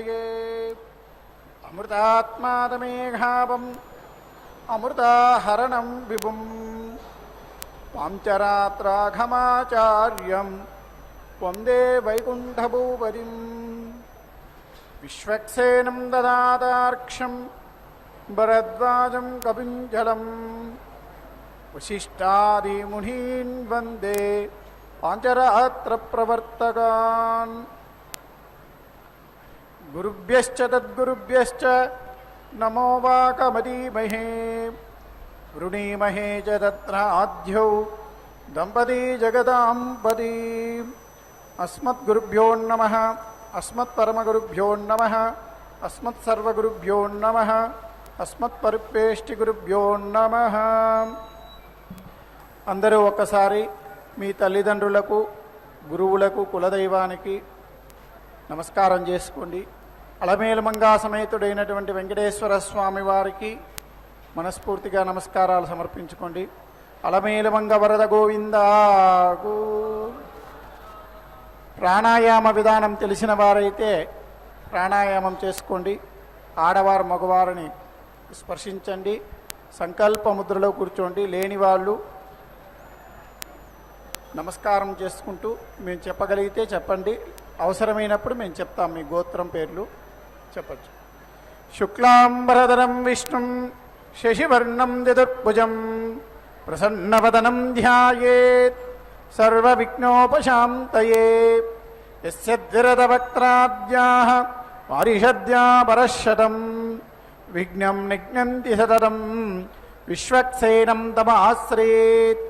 చింతయే అమృతాత్మాదమేఘావం అమృతాహరణం విభుం పాంచరాత్రాఘమాచార్యం వందే వైకుంఠభూపతిం విశ్వక్సేనం దదాతార్క్ష్యం భరద్వాజం కపింజలం వశిష్ఠాదిమునీన్ వందే పాంచరాత్ర ప్రవర్తకాన్ గురుభ్యశ్చ తద్గురుభ్యశ్చ నమో వాకమదీమహే వృణీమహే చ తత్ర ఆద్యౌ దంపతీ జగదాంపతీ అస్మద్గురుభ్యో నమః అస్మత్పరమగురుభ్యో నమః అస్మత్సర్వగురుభ్యో నమః అస్మత్పరిపేష్టిగురుభ్యో నమః. అందరూ ఒక్కసారి మీ తల్లిదండ్రులకు, గురువులకు, కులదైవానికి నమస్కారం చేసుకోండి. అలమేలుమంగా సమేతుడైనటువంటి వెంకటేశ్వర స్వామి వారికి మనస్ఫూర్తిగా నమస్కారాలు సమర్పించుకోండి. అలమేలుమంగ వరద గోవిందాకు. ప్రాణాయామ విధానం తెలిసిన వారైతే ప్రాణాయామం చేసుకోండి. ఆడవారు మగవారిని స్పర్శించండి. సంకల్ప ముద్రలో కూర్చోండి. లేని వాళ్ళు నమస్కారం చేసుకుంటూ మేము చెప్పగలిగితే చెప్పండి, అవసరమైనప్పుడు మేము చెప్తాం. మీ గోత్రం పేర్లు చెప్పచ్చు. శుక్లాంబరధరం విష్ణుం శశివర్ణం చతుర్భుజం ప్రసన్నవదనం ధ్యాయేత్ సర్వవిఘ్నోపశాంతయే. యస్య ద్విరదవక్త్రాద్యాః పారిషద్యా పరశతం విఘ్నం నిఘ్నంతి సతతం విశ్వక్సేనం తమాశ్రయేత్.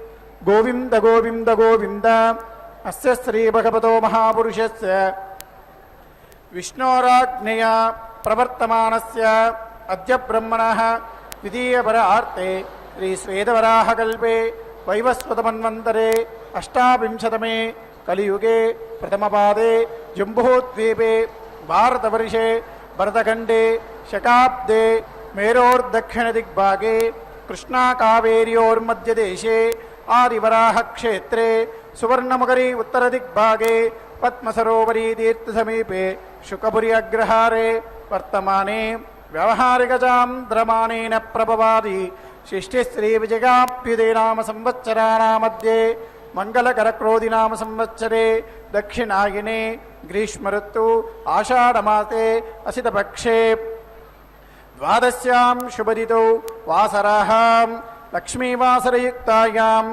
గోవింద గోవింద గోవింద. అస్య శ్రీ భగవతో మహాపురుషస్య విష్ణోరాజ్ఞయా ప్రవర్తమానస్య అద్య బ్రహ్మణః ద్వితీయపరార్తే శ్రీ శ్వేతవరాహకల్పే వైవస్వతమన్వంతరే అష్టావింశతమే కలియుగే ప్రథమపాదే జంబూద్వీపే భారతవర్షే భరతఖండే శకాబ్దే మేరోర్దక్షిణదిగ్భాగే కృష్ణాకావేర్యోర్మధ్యదేశే ఆదివరాహక్షేత్రే సువర్ణముఖరీ ఉత్తరదిగ్భాగే పద్మసరోవరీ తీర్థసమీపే శుకపురి అగ్రహారే వర్తమానే వ్యవహారికచాంద్రమానేన ప్రభవాది శిష్టిశ్రీ విజయాప్యుదే నామ సంవత్సరాణామధ్యే మంగళకరక్రోధినామ సంవత్సరే దక్షిణాయనే గ్రీష్మఋతు ఆషాఢమాసే అసితపక్షే ద్వాదశ్యాం శుభదితౌ వాసరాహాం లక్ష్మీవాసరయుక్తాయాం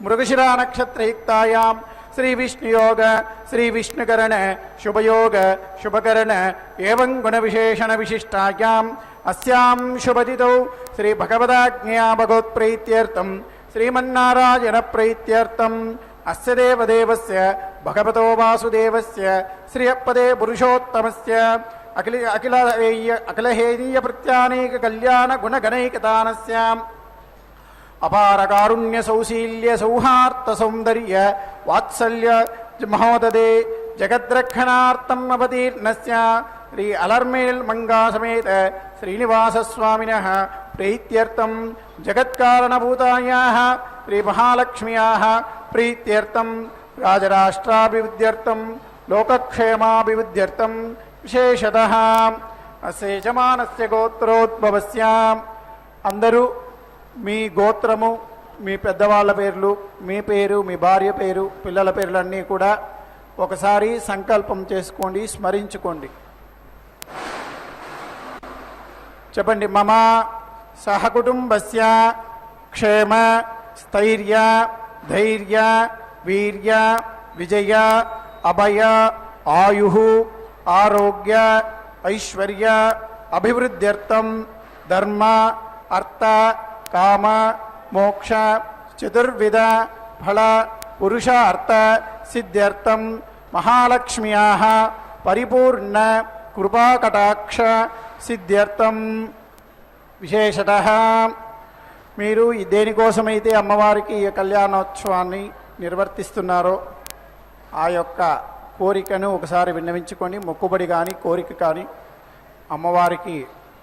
మృగశిరా నక్షత్రయుక్తాయాం శ్రీ విష్ణుయోగ శ్రీ విష్ణుకరణ శుభయోగ శుభకరణ ఏవం గుణ విశేషణ విశిష్టాయాం అస్యాం శుభతిథౌ శ్రీ భగవదాజ్ఞయా భగవత్ప్రీత్యర్థం శ్రీమన్నారాయణ ప్రీత్యర్థం అస్య దేవదేవస్య భగవతో వాసుదేవస్య శ్రియపదే పురుషోత్తమస్య అఖిలహేదీయ ప్రత్యానేక కళ్యాణ గుణగణైకతానస్య అపార కారుణ్య సౌశీల్య సౌహార్త సౌందర్య వాత్సల్య మహోదదే జగద్రక్షణార్థం అవతీర్ణస్య శ్రీ అలర్మేల్ మంగా సమేత శ్రీనివాసస్వామినః ప్రీత్యర్థం జగత్కారణభూతాయాః శ్రీ మహాలక్ష్మ్యాః ప్రీత్యర్థం రాజరాష్ట్రాభివృద్ధ్యర్థం లోకక్షేమాభివృద్ధ్యర్థం విశేషతః అస్య యజమానస్య గోత్రోద్భవస్య. అందరూ మీ గోత్రము, మీ పెద్దవాళ్ళ పేర్లు, మీ పేరు, మీ భార్య పేరు, పిల్లల పేర్లన్నీ కూడా ఒకసారి సంకల్పం చేసుకోండి, స్మరించుకోండి. చెప్పండి. మమ సహకుటుంబస్య క్షేమ స్థైర్య ధైర్య వీర్య విజయ అభయ ఆయుః ఆరోగ్య ఐశ్వర్య అభివృద్ధ్యర్థం ధర్మ అర్థ కామ మోక్ష చతుర్విధ ఫల పురుషార్థ సిద్ధ్యర్థం మహాలక్ష్మ్యాః పరిపూర్ణ కృపాకటాక్ష సిద్ధ్యర్థం విశేషతః. మీరు దేనికోసమైతే అమ్మవారికి ఈ కళ్యాణోత్సవాన్ని నిర్వర్తిస్తున్నారో ఆ యొక్క కోరికను ఒకసారి విన్నవించుకోండి. మొక్కుబడి కానీ కోరిక కానీ అమ్మవారికి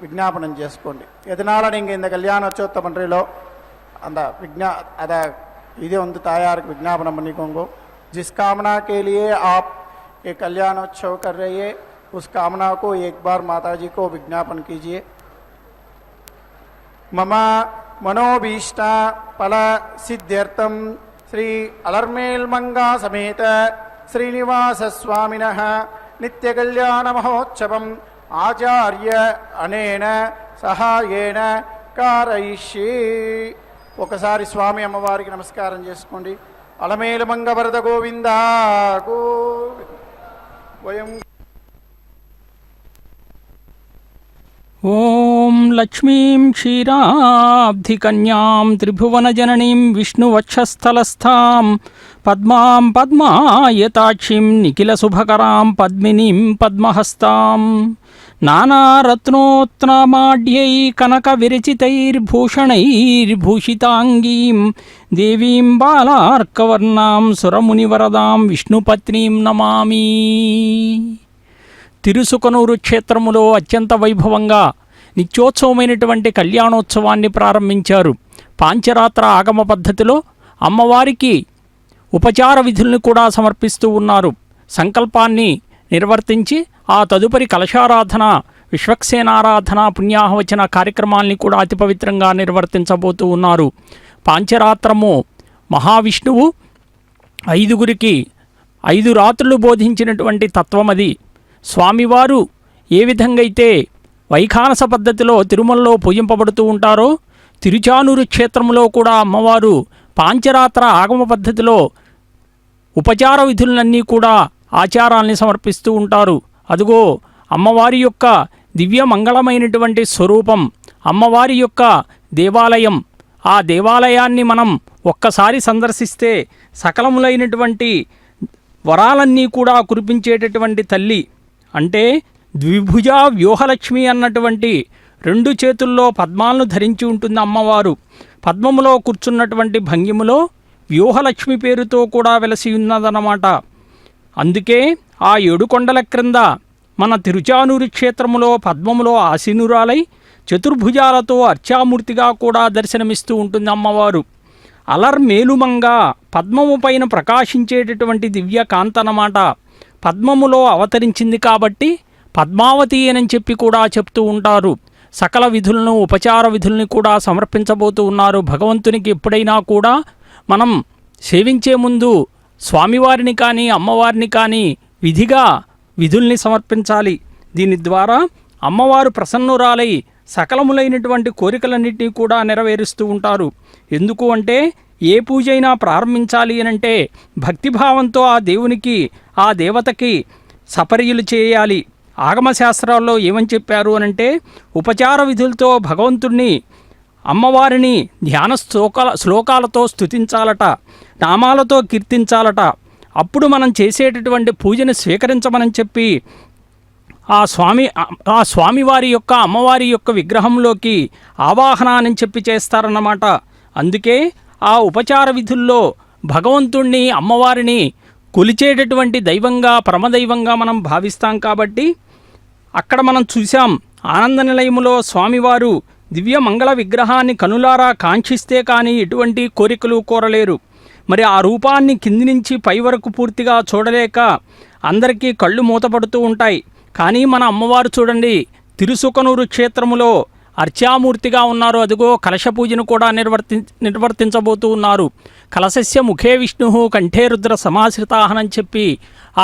விஜாபனம் చేసుకోండి. எதனால் நீங்கள் இந்த கல்யாணோற்சவத்தை பண்ணுறீங்களோ அந்த அதை இது தாயாருக்கு விஜாபனம் பண்ணிக்கோங்க. जिस कामना के लिए आप ये कल्याणोत्सव कर रही है उस कामना को एक बार माता जी को विज्ञापन कीजिए। मम मनोभीष्ट फल सिद्ध्यर्थम श्री अलर्मेलमंगा समेत श्रीनिवास स्वामिनः नित्य कल्याण महोत्सवम आचार्य अनेन सहायेन कारयिष्ये। ఒకసారి స్వామి అమ్మవారికి నమస్కారం చేసుకోండి. అలమేలుమంగ వరద గోవింద గోవింద. ఓం లక్ష్మీం క్షీరాబ్ధికన్యాం త్రిభువనజననీం విష్ణువక్షస్థలస్థాం పద్మాం పద్మాయతాక్షిం నిఖిలశుభకరాం పద్మినీం పద్మహస్తాం నానారత్నోత్నమాఢ్యై కనకవిరచితైర్భూషణైర్భూషితాంగీం దేవీం బాలార్కవర్ణాం సురమునివరదాం విష్ణుపత్నీం నమామి. తిరుసుకనూరు క్షేత్రములో అత్యంత వైభవంగా నిత్యోత్సవమైనటువంటి కళ్యాణోత్సవాన్ని ప్రారంభించారు. పాంచరాత్ర ఆగమ పద్ధతిలో అమ్మవారికి ఉపచార విధుల్ని కూడా సమర్పిస్తూ ఉన్నారు. సంకల్పాన్ని నిర్వర్తించి ఆ తదుపరి కలశారాధన, విశ్వక్సేనారాధన, పుణ్యాహవచన కార్యక్రమాల్ని కూడా అతి పవిత్రంగా నిర్వర్తించబోతూ ఉన్నారు. పాంచరాత్రము మహావిష్ణువు 5 రాత్రులు బోధించినటువంటి తత్వమది. స్వామివారు ఏ విధంగా అయితే వైఖానస పద్ధతిలో తిరుమలలో పూజింపబడుతూ ఉంటారో తిరుచానూరు క్షేత్రంలో కూడా అమ్మవారు పాంచరాత్ర ఆగమ పద్ధతిలో ఉపచార విధులన్నీ కూడా ఆచారాల్ని సమర్పిస్తూ ఉంటారు. అదుగో అమ్మవారి యొక్క దివ్య మంగళమైనటువంటి స్వరూపం, అమ్మవారి యొక్క దేవాలయం. ఆ దేవాలయాన్ని మనం ఒక్కసారి సందర్శిస్తే సకలములైనటువంటి వరాలన్నీ కూడా కురిపించేటటువంటి తల్లి. అంటే ద్విభుజ వ్యూహలక్ష్మి అన్నటువంటి 2 చేతుల్లో పద్మాలను ధరించి ఉంటుంది అమ్మవారు. పద్మములో కూర్చున్నటువంటి భంగిములో వ్యూహలక్ష్మి పేరుతో కూడా వెలసి ఉన్నదన్నమాట. అందుకే ఆ 7 కొండల క్రింద మన తిరుచానూరు క్షేత్రములో పద్మములో ఆసీనురాలై చతుర్భుజాలతో అర్చామూర్తిగా కూడా దర్శనమిస్తూ ఉంటుంది అమ్మవారు. అలర్మేలుమంగా పద్మము పైన ప్రకాశించేటటువంటి దివ్య కాంతనమాట. పద్మములో అవతరించింది కాబట్టి పద్మావతి అని చెప్పి కూడా చెప్తూ ఉంటారు. సకల విధులను, ఉపచార విధుల్ని కూడా సమర్పించబోతూ ఉన్నారు. భగవంతునికి ఎప్పుడైనా కూడా మనం సేవించే ముందు స్వామివారిని కానీ అమ్మవారిని కానీ విధిగా విధుల్ని సమర్పించాలి. దీని ద్వారా అమ్మవారు ప్రసన్నురాలై సకలములైనటువంటి కోరికలన్నింటినీ కూడా నెరవేరుస్తూ ఉంటారు. ఎందుకు అంటే ఏ పూజ అయినా ప్రారంభించాలి అనంటే భక్తిభావంతో ఆ దేవునికి, ఆ దేవతకి సపర్యలు చేయాలి. ఆగమశాస్త్రాల్లో ఏమని చెప్పారు అనంటే ఉపచార విధులతో భగవంతుణ్ణి, అమ్మవారిని ధ్యాన శ్లోకాలతో స్తుతించాలట, నామాలతో కీర్తించాలట. అప్పుడు మనం చేసేటటువంటి పూజను స్వీకరించమని చెప్పి ఆ స్వామివారి యొక్క, అమ్మవారి యొక్క విగ్రహంలోకి ఆవాహనాన్ని చెప్పి చేస్తారన్నమాట. అందుకే ఆ ఉపచార విధుల్లో భగవంతుణ్ణి, అమ్మవారిని కొలిచేటటువంటి దైవంగా, పరమదైవంగా మనం భావిస్తాం. కాబట్టి అక్కడ మనం చూసాం, ఆనంద నిలయములో స్వామివారు దివ్య మంగళ విగ్రహాన్ని కనులారా కాంక్షిస్తే కానీ ఎటువంటి కోరికలు కోరలేరు. మరి ఆ రూపాన్ని కింది నుంచి పై వరకు పూర్తిగా చూడలేక అందరికీ కళ్ళు మూతపడుతూ ఉంటాయి. కానీ మన అమ్మవారు చూడండి, తిరుసుకనూరు క్షేత్రములో అర్చామూర్తిగా ఉన్నారు. అదిగో కలశ పూజను కూడా నిర్వర్తించబోతూ ఉన్నారు. కలశస్య ముఖే విష్ణు కంఠే రుద్ర సమాశ్రితాహనని చెప్పి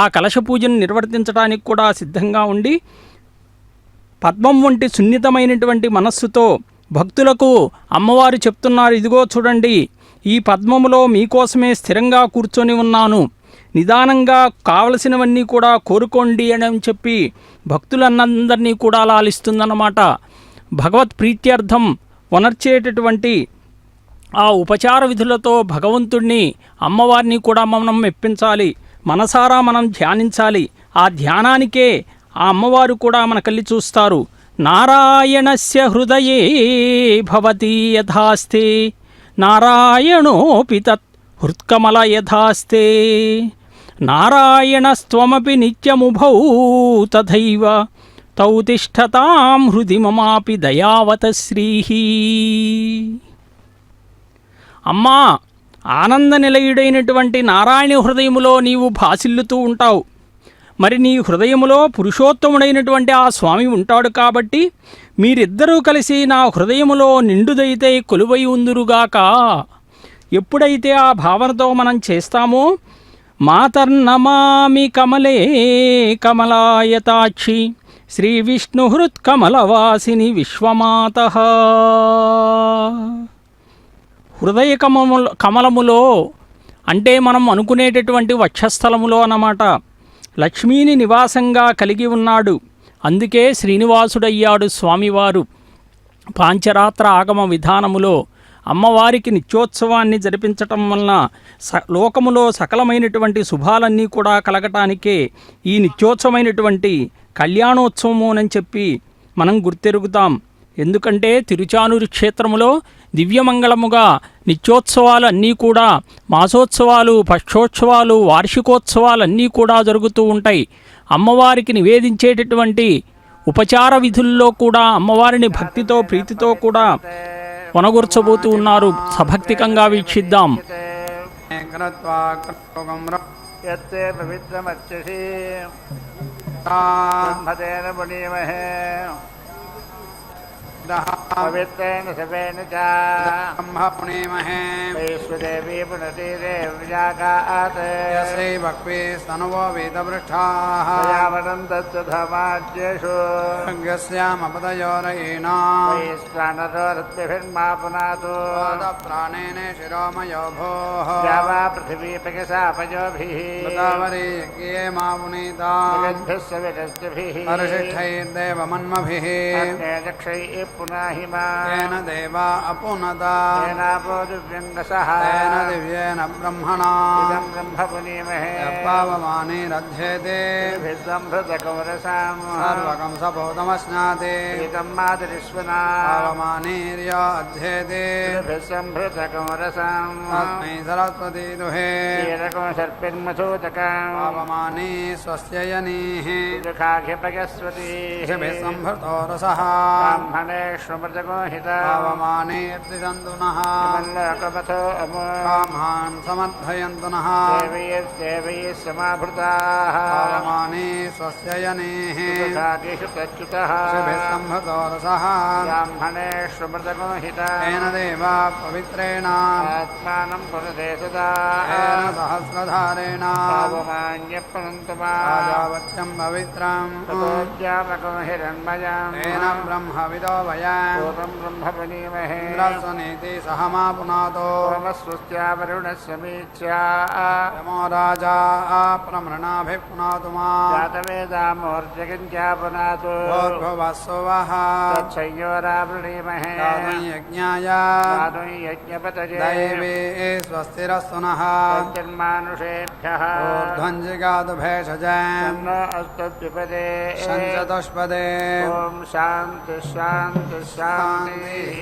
ఆ కలశ పూజను నిర్వర్తించడానికి కూడా సిద్ధంగా ఉండి పద్మం వంటి సున్నితమైనటువంటి మనస్సుతో భక్తులకు అమ్మవారు చెప్తున్నారు, ఇదిగో చూడండి, ఈ పద్మములో మీకోసమే స్థిరంగా కూర్చొని ఉన్నాను, నిదానంగా కావలసినవన్నీ కూడా కోరుకోండి అని చెప్పి భక్తులందరినీ కూడా లాలిస్తుందన్నమాట. భగవత్ ప్రీత్యర్థం వనర్చేటటువంటి ఆ ఉపచార విధులతో భగవంతుణ్ణి, అమ్మవారిని కూడా మనం మెప్పించాలి. మనసారా మనం ధ్యానించాలి. ఆ ధ్యానానికే ఆ అమ్మవారు కూడా మన కళ్ళి చూస్తారు. నారాయణస్య హృదయే భవతి యథాస్తే నారాయణోపి తత్ హృత్కమల యథాస్తే నారాయణస్త్వమపి నిత్యముభౌ తథైవ తౌ తిష్టతాం హృది మమాపి దయావత శ్రీః. అమ్మా, ఆనంద నిలయుడైనటువంటి నారాయణ హృదయములో నీవు భాసిల్లుతూ ఉంటావు. మరి నీ హృదయములో పురుషోత్తముడైనటువంటి ఆ స్వామి ఉంటాడు కాబట్టి మీరిద్దరూ కలిసి నా హృదయములో నిండుదైతే కొలువై ఉందురుగాక. ఎప్పుడైతే ఆ భావనతో మనం చేస్తామో మాతర్నమామి కమలే కమలాయతాక్షి శ్రీ విష్ణుహృత్కమలవాసిని విశ్వమాత. హృదయ కమలములో అంటే మనం అనుకునేటటువంటి వక్షస్థలములో అన్నమాట లక్ష్మీని నివాసంగా కలిగి ఉన్నాడు. అందుకే శ్రీనివాసుడయ్యాడు స్వామివారు. పాంచరాత్ర ఆగమ విధానములో అమ్మవారికి నిత్యోత్సవాన్ని జరిపించటం వలన లోకములో సకలమైనటువంటి శుభాలన్నీ కూడా కలగటానికే ఈ నిత్యోత్సవమైనటువంటి కళ్యాణోత్సవము అని చెప్పి మనం గుర్తెరుగుతాం. ఎందుకంటే తిరుచానూరు క్షేత్రములో దివ్యమంగళముగా నిత్యోత్సవాలు అన్నీ కూడా మాసోత్సవాలు, పక్షోత్సవాలు, వార్షికోత్సవాలు అన్నీ కూడా జరుగుతూ ఉంటాయి. అమ్మవారికి నివేదించేటటువంటి ఉపచార విధుల్లో కూడా అమ్మవారిని భక్తితో ప్రీతితో కూడా కొనగూర్చబోతూ ఉన్నారు. సభక్తికంగా వీక్షిద్దాం. पवित्रेण सवेन च पुणीमहे वैश्वदेवी पुनति देव्यागात् यस्यै भक्वे स्तनवो वेदवृष्ठाः यावनं तत्तधमाद्येषु यस्यामपदयोरयेना वैश्वानरो रत्भिर्मा पुनातु प्राणेन शिरोमयो भोः यावा पृथिवीपयसापयोभिः गोदावरी यज्ञे मा पुनीता जगद्भिः सवितस्तिभिः परिशिष्टैर्देवमन्मभिः चक्षैः पुनाहिमा तेन देवा अपुनता तेनापो दिव्यङ्गसः तेन दिव्येन ब्रह्मणा इदं ब्रह्म पुनीमहे पावमानेरध्येते संहृतकौरसाम् सर्वकं सभूतमश्नाते इदं मातरिश्वना पावमानेर्य अध्येते संहृतकौरसाम् तस्मै सरस्वती दुहे कीरको सर्पिर्मधूतकम् पावमाने स्वस्य यनेः दुःखाघ्यपयस्वती संहृतो रसः ब्राह्मणे श्रुमृतगोहिता पावमानेऽर्तिसन्तु नः मल्लकपथो कामान् समर्थयन्तु नः देवैः समाभृताः पावमाने स्वस्य यनेः दुःखादिषु प्रच्युतः शुभिसंहृतो रसः ब्राह्मणे श्रुमृतगोहिता तेन देवा पवित्रेण आत्मानं पुरते सदा तेन सहस्रधारेण पावमान्यप्पनन्तु माजावत्यं पवित्रं ततोऽद्यामको हिरण्मयं तेन ब्रह्मविदो वयं पूर्वं ब्रह्मपनीमहे इन्द्रस्वनीति सह मा पुनातो सोमस्वस्त्या वरुणस्य मीच्या यमो राजा प्रमृणाभिः पुनातु मा जातवेदामोर्जगञ्चा पुनातु भूर्भुवस्सुवः तच्छयोरावृणीमहे दातुं यज्ञाय दातुं यज्ञपतये दैवे स्वस्तिरस्तु नः जन्मानुषेभ्यः ऊर्ध्वं जिगातु भेषजं न अस्तद्विपदे शञ्चतुष्पदे ॐ शान्ति शान्ति शान्तिः.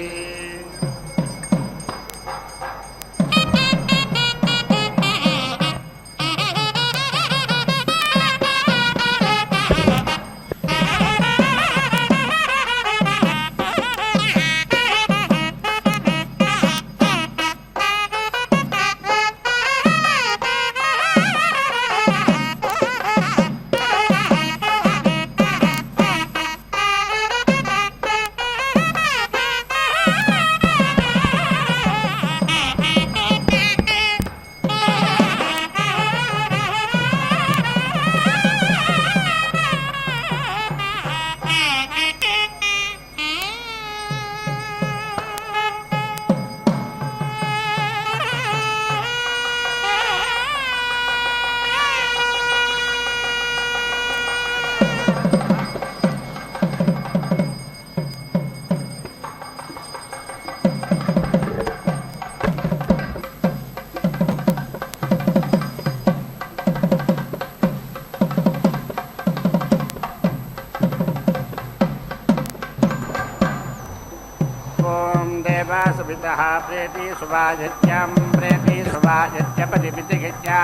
सुवितः प्रेति सुभाजित्यं प्रेति सुभाजित्यपतिपितिगित्या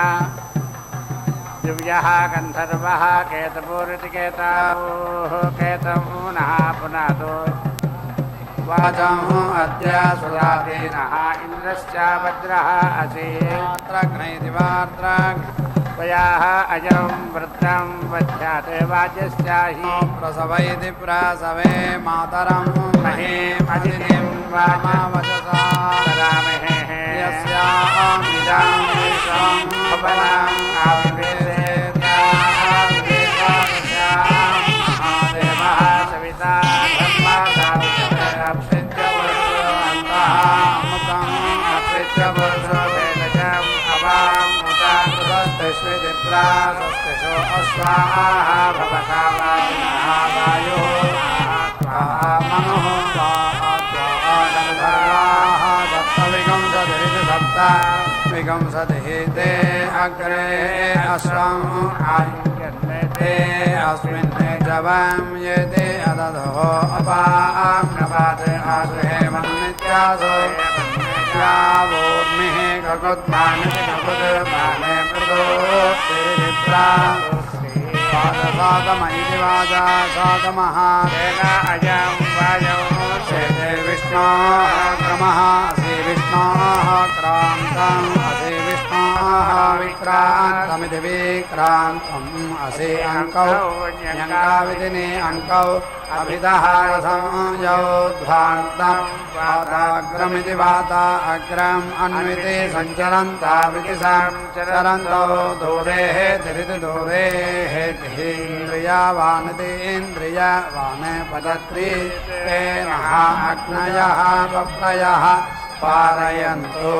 दिव्यः गन्धर्वः केतपूरितिकेतावोः केतवो नः पुनातो वाचं अद्य सुराधीनः इन्द्रश्च भद्रः असि त्वयाः अजं वृद्धं वध्याते वाजश्च हि प्रसवैति प्रसवे मातरं महीमदितिं वामावचसा करामहे यस्यामिदं विश्वं भवनम् महादेवः सविता स्वस्तिषो अश्वाहा भवता वायो मनुः सप्तविगंसति सप्त विगंसतिः ते अग्रे अश्वम् आयुज्यते अस्मिन् जवं ये ते अदधो अपां नवाते आश्रहे मन्नित्यासो यावोर्मिः गगुद्माने गगुद्माने मृदोत्तिरिप्रा पादसातमैति वाजा सातमः तेन अजं वाजौ शेते विष्णोः क्रमः असि विष्णोः क्रान्तम् असि विष्णोः विक्रान्तमिति विक्रान्तम् असि अङ्कौ न्यङ्काविधिनि अङ्कौ अभिदः रथं योद्ध्वान्तम् वाताग्रमिति वाता अग्रम् अन्विति सञ्चरन्ताविति सञ्चरन्तौ दूरेः तिरिति दूरेः इन्द्रियावानिति इन्द्रियवान् पदत्री तेनः अग्नयः पप्रयः पारयन्तु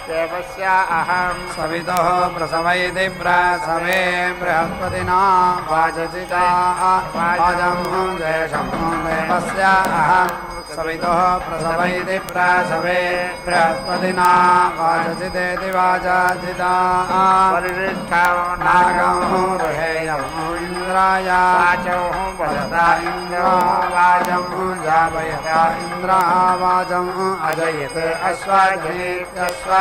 देवस्य अहं सवितुः प्रसवैति प्रसवे बृहस्पतिना वाजचिता वाजं जयशं देवस्य अहं सवितुः प्रसवैति प्रसवे बृहस्पतिना वाजचितेति वाजचिता नागं रुहेयं इन्द्राय वाचौ वदता इन्द्रो वाजं जापयता इन्द्रः वाजं अजयत् अश्वाजयित्यश्व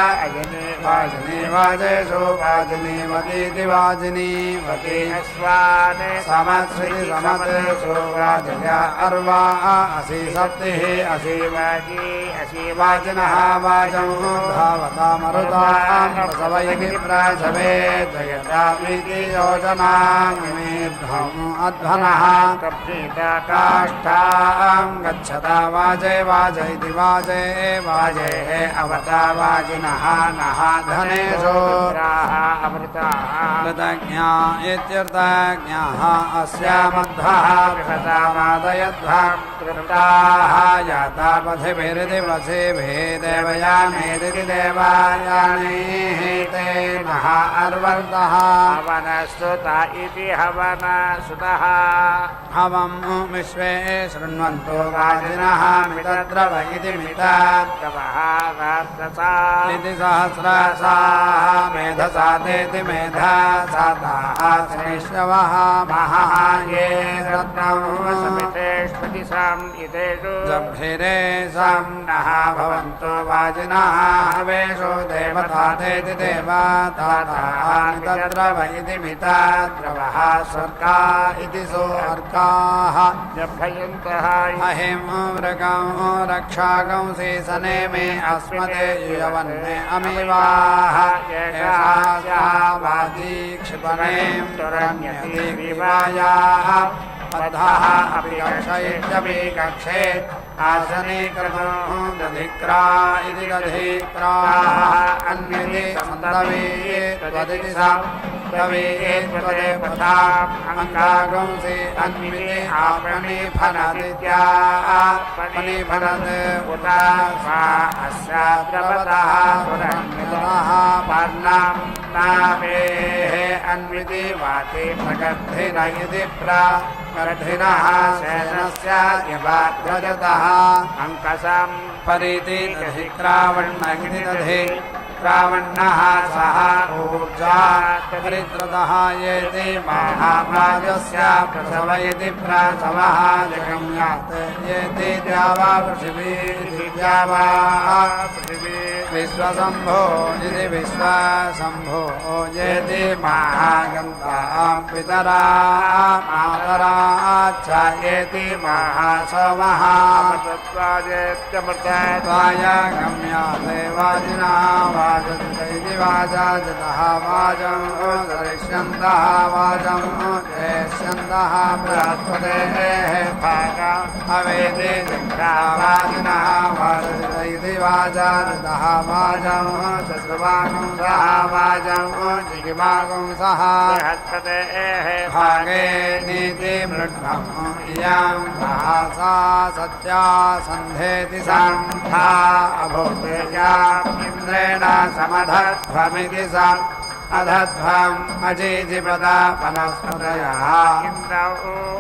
वाजनी वाजेषु वाजनीवतीति वाजिनीवती अश्वाने समत्सृति समत्सु वाजया अर्वा असि सप्तिः असि वाजी असि वाजिनः वाजं धावता मरुतां प्रसवयति प्रसवे जयतामिति योजनामिमेध्वम् अध्वनः काष्ठां गच्छता वाजे वाजयति वाजे वाजे अवता वाजिनः नः धनेषु कृतज्ञा इत्यर्थज्ञाः अस्यामध्वः बृहतामादयध्वं कृताः याता पथिभिरिति पथिभिः देवयानेरिति देवायानैः ते नः अर्वर्तः हवनस्तुता इति हवनसुतः हवं विश्वे शृण्वन्तो वाजिनः मितद्रव इति मितद्रवः इति सहस्रसाः मेधसा तेति मेधासाताः श्रेष्ठवः महः ये रत्नं समितेष्वति सम् इतेषु जम्भिरे सं नः भवन्तो वाजिनः हवेषु देवता तेति देवताः मितद्रव इति मितद्रवः स्वर्गा इति सोऽर्काः जभयन्तः अहिं मृगं रक्षाकं सीसने मे अस्मते युयवन्ने अमिवाः वाजी क्षिपणीं तुरण्यति विवायाः पथः अपि कक्षयित्यपि कक्षेत् आसनीकृतो दधिक्रा इति दधिक्राः अन्यति सन्तवे त्वदिति सन्तवे त्वदे पथाम् अङ्गागंसि अन्विति आपणिफलदित्यापणिफलद् उत सा अस्याद्रवतः पुरन्यतः पर्णं नामेः अन्विति वाति प्रगर्धिन इति प्रगर्धिनः सेनस्य यवाध्वजतः अङ्कसं परिति दधि क्रावण्णगिति दधि क्रावण्णः सह ऊर्जा परित्रतः येति महाभाजस्य प्रसव इति प्रसवः जगम्यात् येति द्यावा पृथिवी द्यावा पृथिवी विश्वशम्भो इति विश्वशम्भो येति महागन्तां पितरा मातराच्च येति महासवः त्वाय गम्या देवाजिनः वाजन्ति वाजाजतः वाजं दरिष्यन्तः वाजं जयष्यन्तः बृहस्पतेः भागम् अवेदे जिह्वाजिनः वाजन्ति वाजाजतः वाजं शश्रुवागुंसः वाजं जिह्वागुंसः बृहस्पतेः भागे नीति मृड्भम् इयं भासा सत्या सन्धेति सन्धा अभूतेयाम् इन्द्रेण समधध्वमिति सम् अधध्वम् अजीजिपदा वनस्पतयः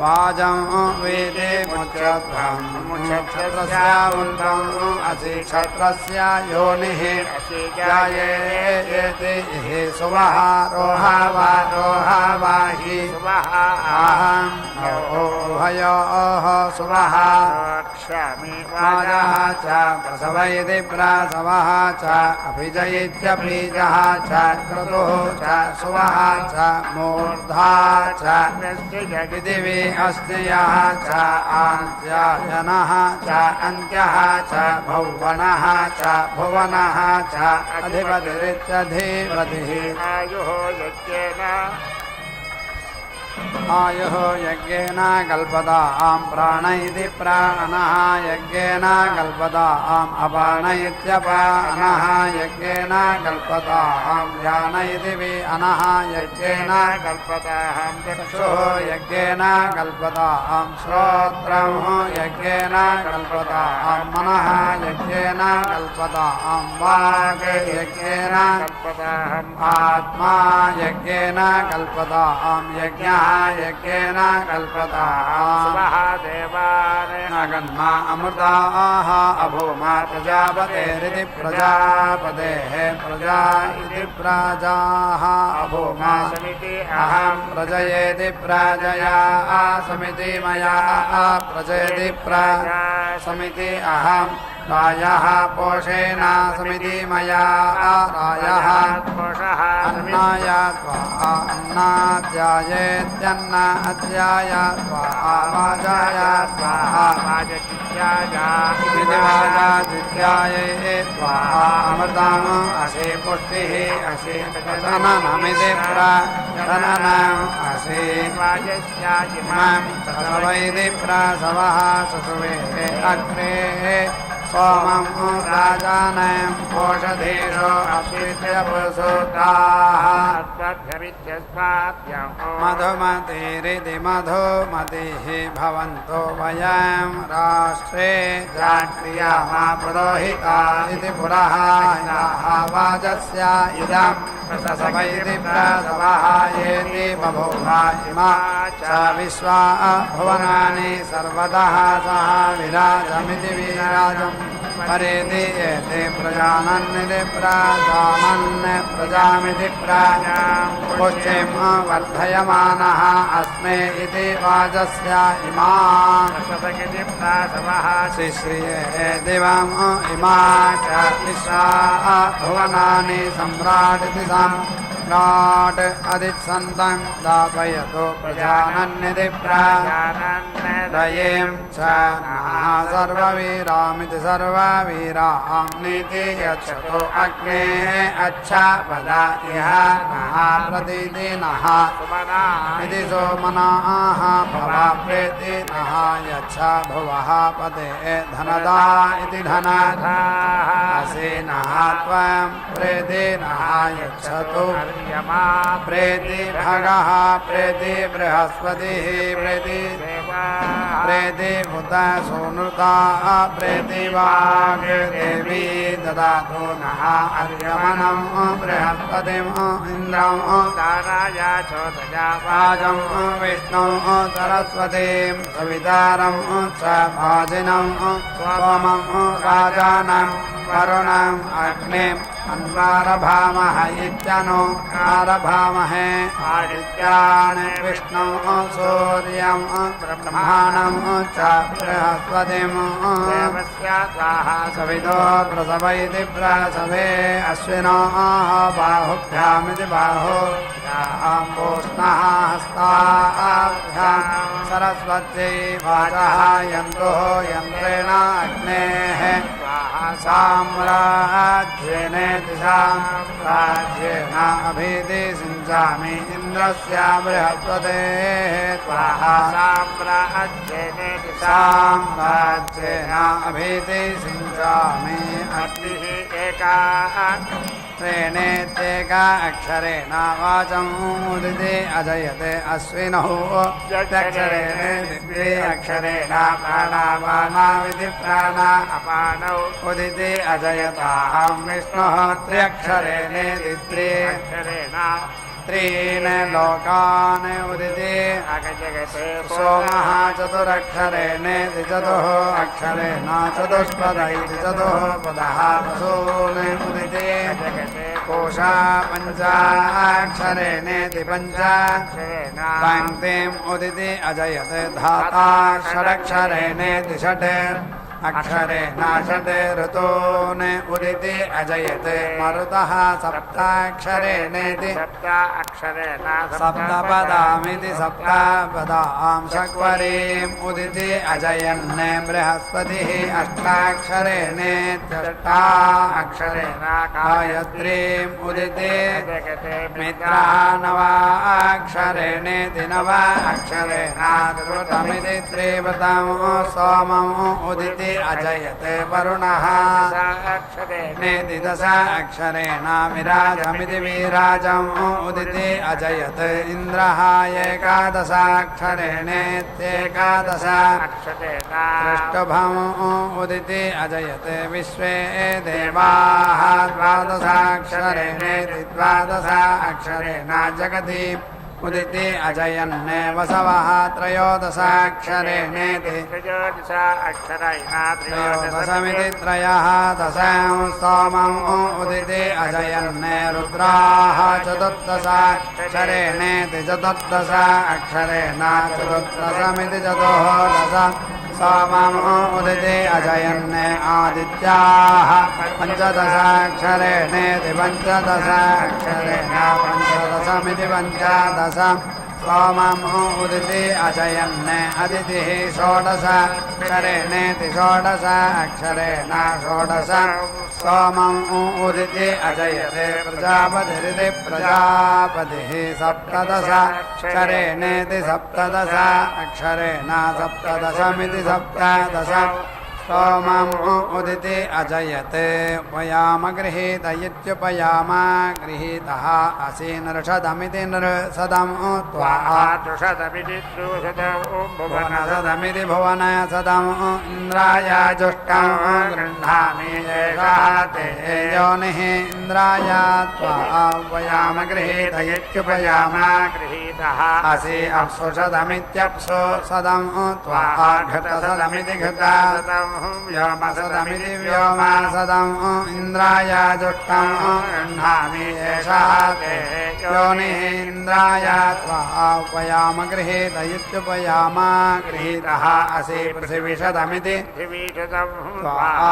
वाजं वेदे मुच्यध्वम् क्षत्रस्य उल्बम् असि क्षत्रस्य योनिः जायेति सुवः रोहा वाहि अहं भयोः सुवः वाजः च प्रसवयति प्रसवः च अभिजयित्यभिजः च क्रतुः च सुवः च मूर्धा च पृथिवी अस्त्यः च अन्त्यायनः च अन्त्यः च भुवनः च भुवनः च अधिपतिरित्यधिपतिः आयुः यज्ञेन कल्पतां प्राण इति प्राणः यज्ञेन कल्पताम् अपान इत्यपानः यज्ञेन कल्पतां व्यान इति व्यानः यज्ञेन कल्पतां चक्षुः यज्ञेन कल्पतां श्रोत्रं यज्ञेन कल्पतां मनः यज्ञेन कल्पतां वाक् यज्ञेन कल्पताम् आत्मा यज्ञेन कल्पतां यज्ञः यज्ञेन कल्पताम् देवान्मा अमृताः अभूमा प्रजापतेरिति प्रजापतेः प्रजा इति प्रजाः अभूमा समिति अहं प्रजयेति प्रजया समिति मया प्रजयति प्रजा समिति अहं रायः पोषेण समिति मया रायः अन्नाय त्वा अन्नाध्यायेत्यन्न अध्याय त्वा वाजाय त्वा वाजादित्याये त्वा अमृतम् असि पुष्टिः असि जननमिति प्रजननम् असि प्रसवैति प्रसवः शशुवे अग्रे सोमं राजानं पोषधीषो अप्रीत्यपुसुताः मधुमतिरिति मधुमतिः भवन्तो वयं राष्ट्रे जाक्रियाः पुरोहिता इति पुरः वाजस्य इदं प्रसवैति प्रसवः येति बभूव इमा च विश्वा भुवनानि सर्वतः सह विराजमिति विराजम् परेति एते प्रजानन्निति प्रजानन् प्रजामिति प्रजां पुष्टिं वर्धयमानः अस्मे इति वाजस्य इमान् शिश्रिये दिवम् इमा च विश्वा भुवनानि सम्राटिति सम्राट् अदित्सन्तं दापयतो प्रजानन्निति प्रजानन्नयें च नः सर्ववीरामिति सर्ववीराम्नीति यच्छतो अग्ने अच्छा पदातिः नः प्रतीति नः इति सोमनाः भवा प्रेति नः यच्छ भुवः पदे धनदा इति धनदा असि नः त्वं प्रेति नः यच्छतु प्रेति भगः प्रेति बृहस्पतिः प्रेति प्रेति भूत सोनृता प्रेति वाग् देवी ददातु नः अर्यमणं बृहस्पतिम् इन्द्रं दानाय चोदया वाजं विष्णुं सरस्वतीं सवितारं च भाजिनं सोमं राजानं वरुणम् अग्निम् अन्वारभामः इत्यनु आरभामहे आदित्यान् विष्णु सूर्यम् ब्रह्माणम् च बृहस्पतिम् सवितो प्रसवैति प्रसवे अश्विनोः बाहुभ्यामिति बाहुभ्याम्बोष्णः हस्ताभ्याम् सरस्वत्यै वाचः यन्तुः यन्त्रेण अग्नेः साम्राज्येनेति साम्राज्येन अभीति सिञ्चामि इन्द्रस्य बृहस्पतेः त्वाहा साम्राज्येनेति साम्राज्येन अभीति सिञ्चामि अग्निः एका त्रेणेत्येका अक्षरेण वाचम् उदिते अजयते अश्विनः अक्षरेण द्वे अक्षरेण प्राणापानाविति प्राणा अपानौ उदिते अजयताहं विष्णुः त्र्यक्षरेण द्वे अक्षरेण त्रीन् लोकान् उदिते अगजगते सोमः चतुरक्षरेण चतुः अक्षरेण चतुष्पद इति चतुःपदः वसून् उदिते कोशा पञ्चाक्षरेण पञ्च पङ्क्तिम् उदिते अजयते धाता षडक्षरेण षट् अक्षरेण षट् ऋतून् उदिते अजयते मरुतः सप्ताक्षरेण सप्तपदामिति सप्तपदां शक्वरीम् उदिते अजयन् बृहस्पतिः अष्टाक्षरेण अक्षरेण गायत्रीम् उदिते मित्रा नवाक्षरेण नव अक्षरेण त्रिवतमिति त्रिवतं सोमम् उदिते अजयते वरुणः नेति दश अक्षरेण विराजमिति विराजम् उदिते अजयते इन्द्रः एकादशाक्षरेणेत्येकादश पृष्ठभम् उदिते अजयते विश्वे देवाः द्वादशाक्षरेणेति द्वादश अक्षरेण जगति उदिते अजयन् वसवः त्रयोदशाक्षरेणेति त्रयोदशमिति त्रयः दशं सोमम् उदिते अजयन् रुद्राः चतुर्दशाक्षरेणेति चतुर्दश अक्षरेण चतुर्दशमिति चतुर्दश सोमम् उदिते अजयन् आदित्याः पञ्चदशाक्षरेणेति पञ्चदश अक्षरेण पञ्चदशमिति पञ्चदश सोमम् उदिते अजयन् अदितिः षोडश अक्षरेणेति षोडश अक्षरेण षोडश सोमम् उदिते अजयते प्रजापतिरिति प्रजापतिः सप्तदश अक्षरेणेति सप्तदश अक्षरेण सप्तदशमिति सप्तदश सोमम् उदिते अजयते उपयाम गृहीत इत्युपयाम गृहीतः असि नृषदमिति नृषदम् भुवनसदमिति भुवनसदम् इन्द्राय जुष्टम् गृह्णामि एषः ते योनिः इन्द्राय त्वा उपयाम गृहीत इत्युपयाम गृहीतः असि अप्सुषदमित्यप्सु सदम् त्वा घटसदमिति घटसदम् व्योमसदमिति व्योमसदम् इन्द्राय जुष्टम् गृह्णामि एषः ते योनिः इन्द्राय त्वा उपयाम गृहीत इत्युपयाम गृहीतः असि पृथिवीषदमिति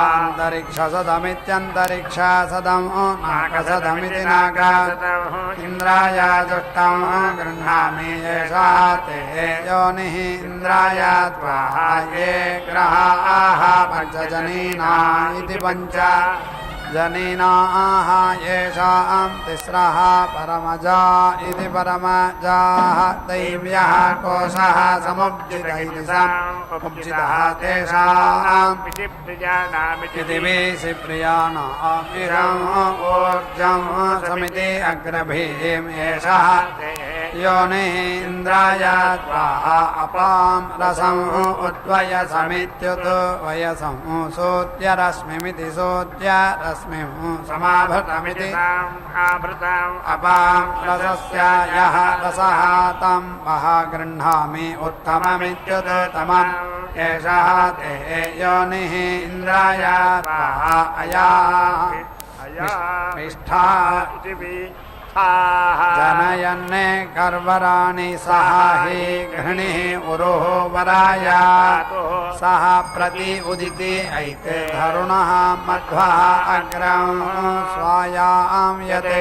अन्तरिक्षसदमित्यन्तरिक्षसदम् नाकसदमिति नाकसदम् इन्द्राय जुष्टम् गृह्णामि एषः ते योनिः इन्द्राय त्वा ये ग्रहाः पञ्चजनीना इति पञ्च जनीनाः येषां तिस्रः परमजा इति परमजाः दैव्यः कोशः समुज्जितः तेषां पृथिवीसि प्रियाणामिरम् ऊर्जं समिति अग्रभीम् एषः योनिः इन्द्राय स्वाहा अपां रसम् उद्वय समित्युत वयसं सोत्य रश्मिमिति सोत्य रश्मिं समाभृतमिति अपां रसस्य यः रसः तं वः गृह्णामि उत्तममित्युत्तमम् एषः ते योनिः इन्द्राय स्वाहा अया विष्ठा जनयन्ने कर्वराणि सह हि गृह्णिः उरुः वराय सह प्रति उदिति ऐते धरुणः मध्वः अग्रं स्वायां यते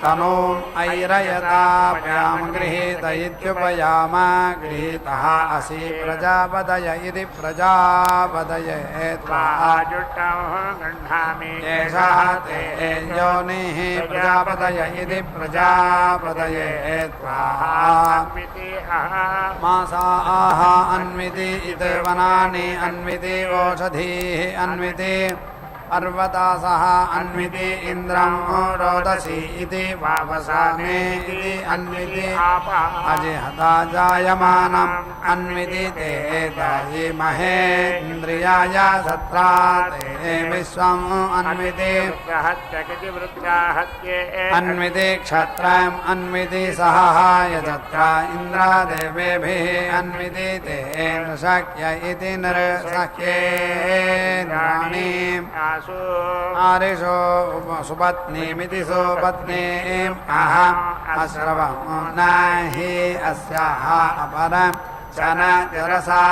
तनूम् ऐरयताभ्यां गृहीत इत्युपयाम गृहीतः असि प्रजापदय इति प्रजापदये त्वा एषः ते योनिः प्रजापदय इति प्रजापदये त्वा मासाः अन्विति इति वनानि अन्विति ओषधीः अन्विति पर्वतासः अन्विति इन्द्रं रोदसी इति वावसाने इति अन्विति अजिहता जायमानम् अन्विति ते दायिमहे इन्द्रियाय सत्रा ते विश्वम् अन्विति अन्विति क्षत्रम् अन्विति सहहाय तत्र इन्द्रदेवेभिः अन्विति ते नृशक्य इति नृशक्येन्द्राणीम् आरिषो सुपत्नीमिति सुपत्नीम् अहम् अश्रवं न हि अस्याः अपरं च न तिरसा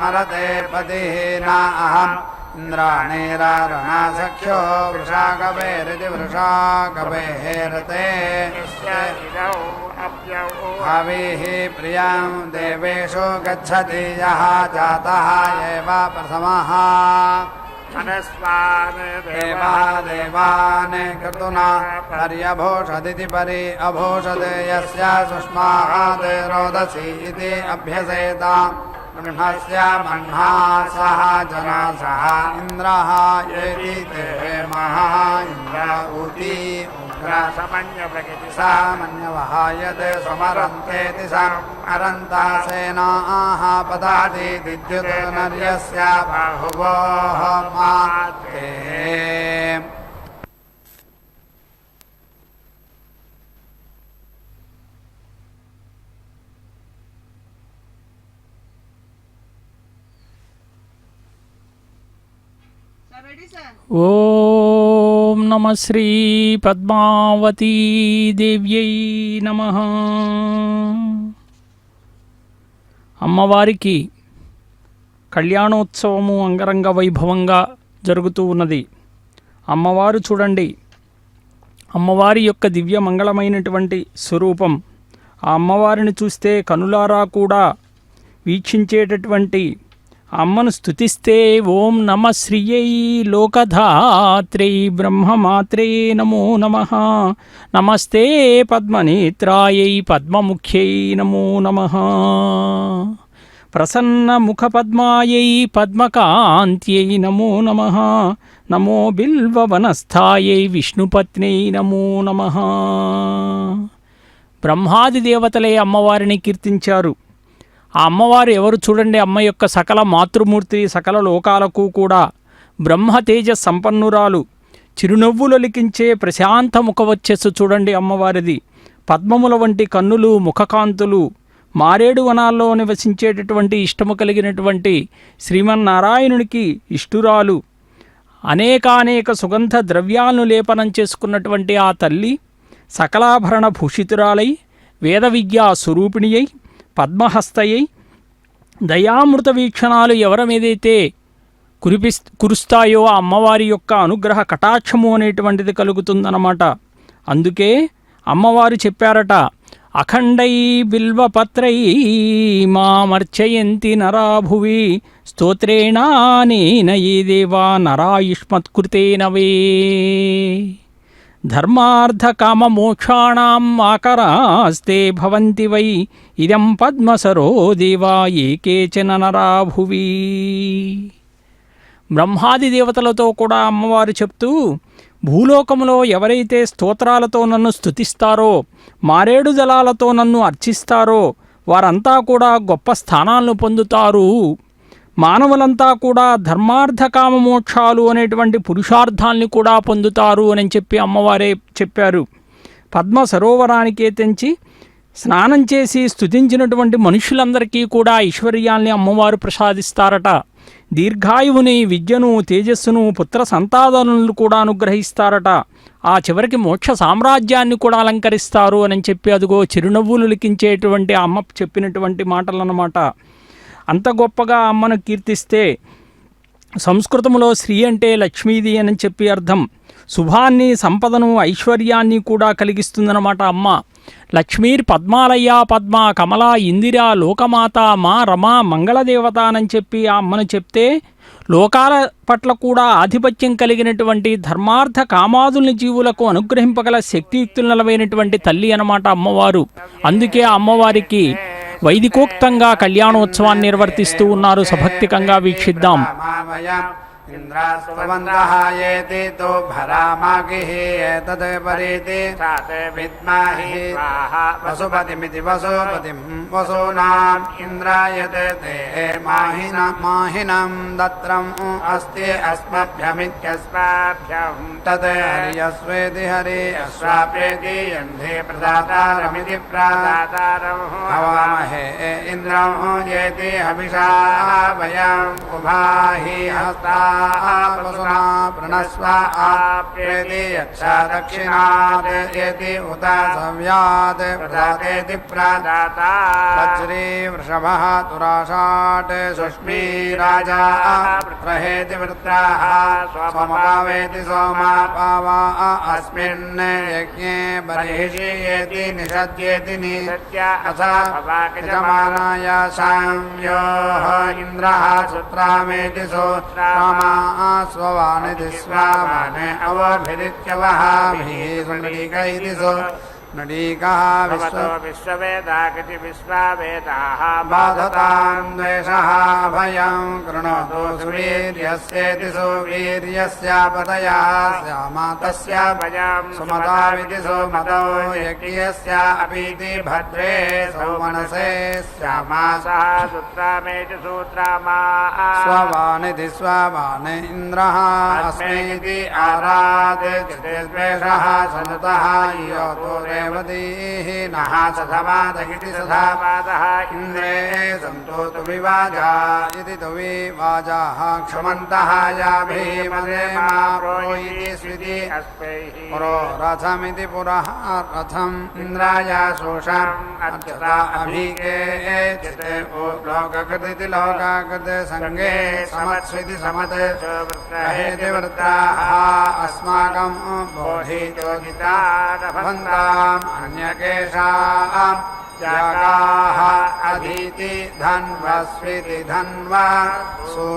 मरते पतिः न अहम् इन्द्राणीरारुणसख्यो वृषाकवेरिति वृषाकवेरते हविः प्रियं देवेषु गच्छति यः जातः एव प्रथमः देवान् क्रतुना पर्यभूषदिति परि अभूषते यस्य सुष्मात् रोदसी इति अभ्यसेता गृह्णस्य मह्ना सह जना सह इन्द्रः येति ते महा इन्द्र ऊती सामन्यवः यत् समरन्तेति समरन्तासेनाः पदाति विद्युत् नर्यस्य बाहुवोः माते ఓం నమ శ్రీ పద్మావతీ దేవ్యై నమః. అమ్మవారికి కళ్యాణోత్సవము అంగరంగ వైభవంగా జరుగుతూ ఉన్నది. అమ్మవారు చూడండి, అమ్మవారి యొక్క దివ్య మంగళమైనటువంటి స్వరూపం. ఆ అమ్మవారిని చూస్తే కనులారా కూడా వీక్షించేటటువంటి అమ్మను స్తుతిస్తే ఓం నమ శ్రీయై లోకధాత్రై బ్రహ్మమాత్రే నమో నమః, నమస్తే పద్మనేత్రాయై పద్మముఖ్యై నమో నమః, ప్రసన్నముఖపద్మాయై పద్మకాంత్యై నమో నమః, నమో బిల్వవనస్థాయై విష్ణుపత్న్యై నమో నమః. బ్రహ్మాది దేవతలే అమ్మవారిని కీర్తించారు. ఆ అమ్మవారు ఎవరు చూడండి, అమ్మ యొక్క సకల మాతృమూర్తి, సకల లోకాలకు కూడా బ్రహ్మ తేజ సంపన్నురాలు, చిరునవ్వులొలికించే ప్రశాంత ముఖవచ్చస్సు చూడండి అమ్మవారిది. పద్మముల వంటి కన్నులు, ముఖకాంతులు, మారేడు వనాల్లో నివసించేటటువంటి ఇష్టము కలిగినటువంటి శ్రీమన్నారాయణునికి ఇష్టురాలు, అనేకానేక సుగంధ ద్రవ్యాలను లేపనం చేసుకున్నటువంటి ఆ తల్లి సకలాభరణ భూషితురాలై వేద విద్యా స్వరూపిణి అయి పద్మహస్తయై దయామృత వీక్షణాలు ఎవరి మీదైతే కురుస్తాయో ఆ అమ్మవారి యొక్క అనుగ్రహ కటాక్షము అనేటువంటిది కలుగుతుందన్నమాట. అందుకే అమ్మవారు చెప్పారట, అఖండై బిల్వపత్రై మామర్చయంతి నరాభువి స్తోత్రేణానేన ఏ దేవా నరాయుష్మత్కృతేన వే ధర్మార్థకామమోక్షాణం ఆకరాస్తే భవంతి వై ఇదం పద్మసరో దేవా ఏకేచన నరాభువి. బ్రహ్మాది దేవతలతో కూడా అమ్మవారు చెప్తూ భూలోకములో ఎవరైతే స్తోత్రాలతో నన్ను స్తుతిస్తారో, మారేడు జలాలతో నన్ను అర్చిస్తారో వారంతా కూడా గొప్ప స్థానాలను పొందుతారు. మానవులంతా కూడా ధర్మార్థ కామ మోక్షాలు అనేటువంటి పురుషార్థాల్ని కూడా పొందుతారు అని చెప్పి అమ్మవారే చెప్పారు. పద్మ సరోవరానికే తెంచి స్నానం చేసి స్తుతించినటువంటి మనుషులందరికీ కూడా ఐశ్వర్యాల్ని అమ్మవారు ప్రసాదిస్తారట. దీర్ఘాయువుని, విద్యను, తేజస్సును, పుత్ర సంతానాలను కూడా అనుగ్రహిస్తారట. ఆ చివరికి మోక్ష సామ్రాజ్యాన్ని కూడా అలంకరిస్తారు అని చెప్పి అదిగో చిరునవ్వులు లిఖించేటువంటి అమ్మ చెప్పినటువంటి మాటలన్నమాట. అంత గొప్పగా అమ్మను కీర్తిస్తే సంస్కృతంలో శ్రీ అంటే లక్ష్మీది అని చెప్పి అర్థం. శుభాన్ని, సంపదను, ఐశ్వర్యాన్ని కూడా కలిగిస్తుందన్నమాట అమ్మ. లక్ష్మీర్ పద్మాలయ్య, పద్మ, కమల, ఇందిర, లోకమాత, మా రమ, మంగళదేవత అని చెప్పి ఆ అమ్మను చెప్తే లోకాల పట్ల కూడా ఆధిపత్యం కలిగినటువంటి ధర్మార్థ కామాదుల్ని జీవులకు అనుగ్రహింపగల శక్తియుక్తులైనటువంటి తల్లి అన్నమాట అమ్మవారు. అందుకే ఆ అమ్మవారికి వైదికోక్తంగా కళ్యాణోత్సవాన్ని నిర్వర్తిస్తూ ఉన్నారు. సభక్తికంగా వీక్షిద్దాం. ఇంద్రాస్వందః ఏతి తో భరామాగిః ఏతద్ పరీతి సాతే విద్మహి వసుపతిమితి వసుపతిం వసూనాం ఇంద్రాయతే తే మాహినం దత్రం అస్తి అస్మభ్యమిత్యస్మాభ్యం తద్ హరియస్వేతి హరి అశ్వాప్యేతి యంధే ప్రదాతారమితి ప్రదాతారం హవామహే ఇంద్రం ఏతి హవిషా వయం ఉభాహి హస్తా వసునా ప్రణస్వ ఆప్యేతి యచ్చా దక్షిణాత్ ఏతి ఉత సవ్యాత్ ప్రదాతేతి ప్రదాతా వజ్రీ వృషభః తురాషాట్ సుష్మీ రాజా ప్రహేతి వృత్రాః సోమపావేతి సోమాపావా అస్మిన్ యజ్ఞే బర్హిషీయేతి నిషద్యేతి నిషద్య అథ యజమానాయ సామ్యోః ఇంద్రః సుత్రామేతి సూత్రామా స్వవానితి స్వావానే అవభిరిత్యవహాభిః నడీకైతి సో నడీకః విశ్వవేదాగతి విశ్వవేదాః బాధతాం ద్వేషః భయం కృణోతు సువీర్యస్యేతి సువీర్యస్యాపతయా స్యామాతస్య భయం సుమతావితి సుమతౌ యజ్ఞస్య అపీతి భద్రే సౌమనసే స్యామాసః సూత్రామేతి సూత్రామా స్వవానితి స్వవానే ఇంద్రః అస్మైతి ఆరాధే ద్వేషః సతతః యోతో దేవతీః నః సధమాదగితి సధాపాదః ఇంద్రే సంతో తువివాజా ఇతి తువివాజాః క్షమంతః యాభిమదే మా ప్రోయితి స్వితి అస్మైః పురో రథమితి పురః రథం ఇంద్రాయ శోషం అర్చత అభికే చితే ఓ లోకకృతి లోకకృత సంగే సమత్స్వితి సమత్ గ్రహేతి వృత్రాః అస్మాకం బోధితోదితా రభంతాం అన్యకేషాం యాగాః అధీతి ధన్వస్వితి ధన్వా సు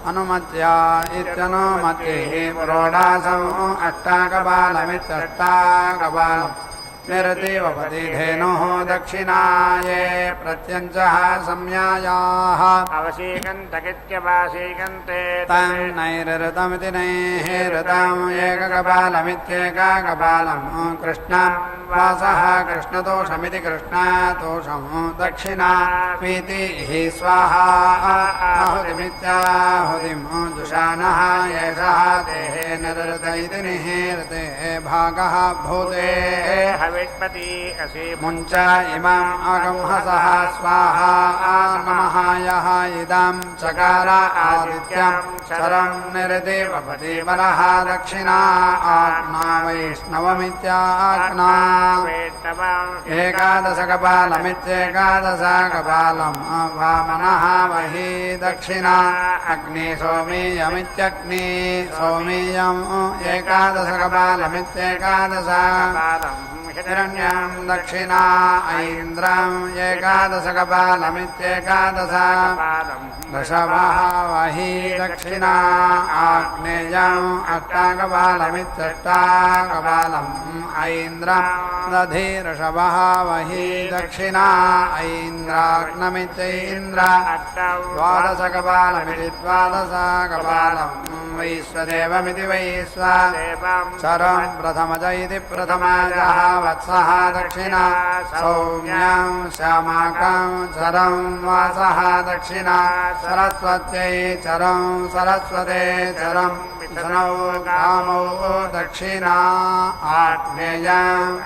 అనుమత్యా ఇత్యనుమతిః పురోడాసం అష్టాకపాలమిత్యష్టాకపాలం నిరతివపతి ధేనుః దక్షిణాయే ప్రత్యంచః సంయాయాః అవశీకంతకిత్యవాశీకంతే తం నైరృతమితి నైరృతం ఏకకపాలమిత్యేకకపాలం కృష్ణం వాసః కృష్ణతోషమితి కృష్ణతోషం దక్షిణా పీతి హి స్వాహా ఆహుతిమిత్యాహుతిం జుషానః ఏషః దేహే నిరృత ఇతి నిహేరతే భాగః భూతే విష్పతి అసి ముంచ ఇమం అగంహసః స్వాహా నమః యః ఇదం చకార ఆదిత్యం శరం నిరతివపతి వరః దక్షిణా ఆజ్ఞా వైష్ణవమిత్యాజ్ఞా ఏకాదశకపాలమిత్యేకాదశకపాలం వామనః వహి దక్షిణా అగ్ని సోమీయమిత్యగ్ని సోమీయం ఏకాదశకపాలమిత్యేకాదశకపాలం హిరణ్యం దక్షిణా ఐంద్రం ఏకాదశకపాలమిత్యేకాదశకపాలం వృషభః వహి దక్షిణా ఆగ్నేయం అష్టాకపాలమిత్యష్టాకపాలం ఐంద్రం దధి వృషభః వహి దక్షిణా ఐంద్రాగ్నమిత్యైంద్ర ద్వాదశకపాలమితి ద్వాదశకపాలం वैश्वदेवमिति वैश्वदेवं प्रथमज इति प्रथमजः वत्सः दक्षिणा सौम्यं श्यामाकं चरं वासः दक्षिणा सरस्वत्यै चरं सरस्वते चरं विष्णौ कामौ दक्षिणा आग्नेयम्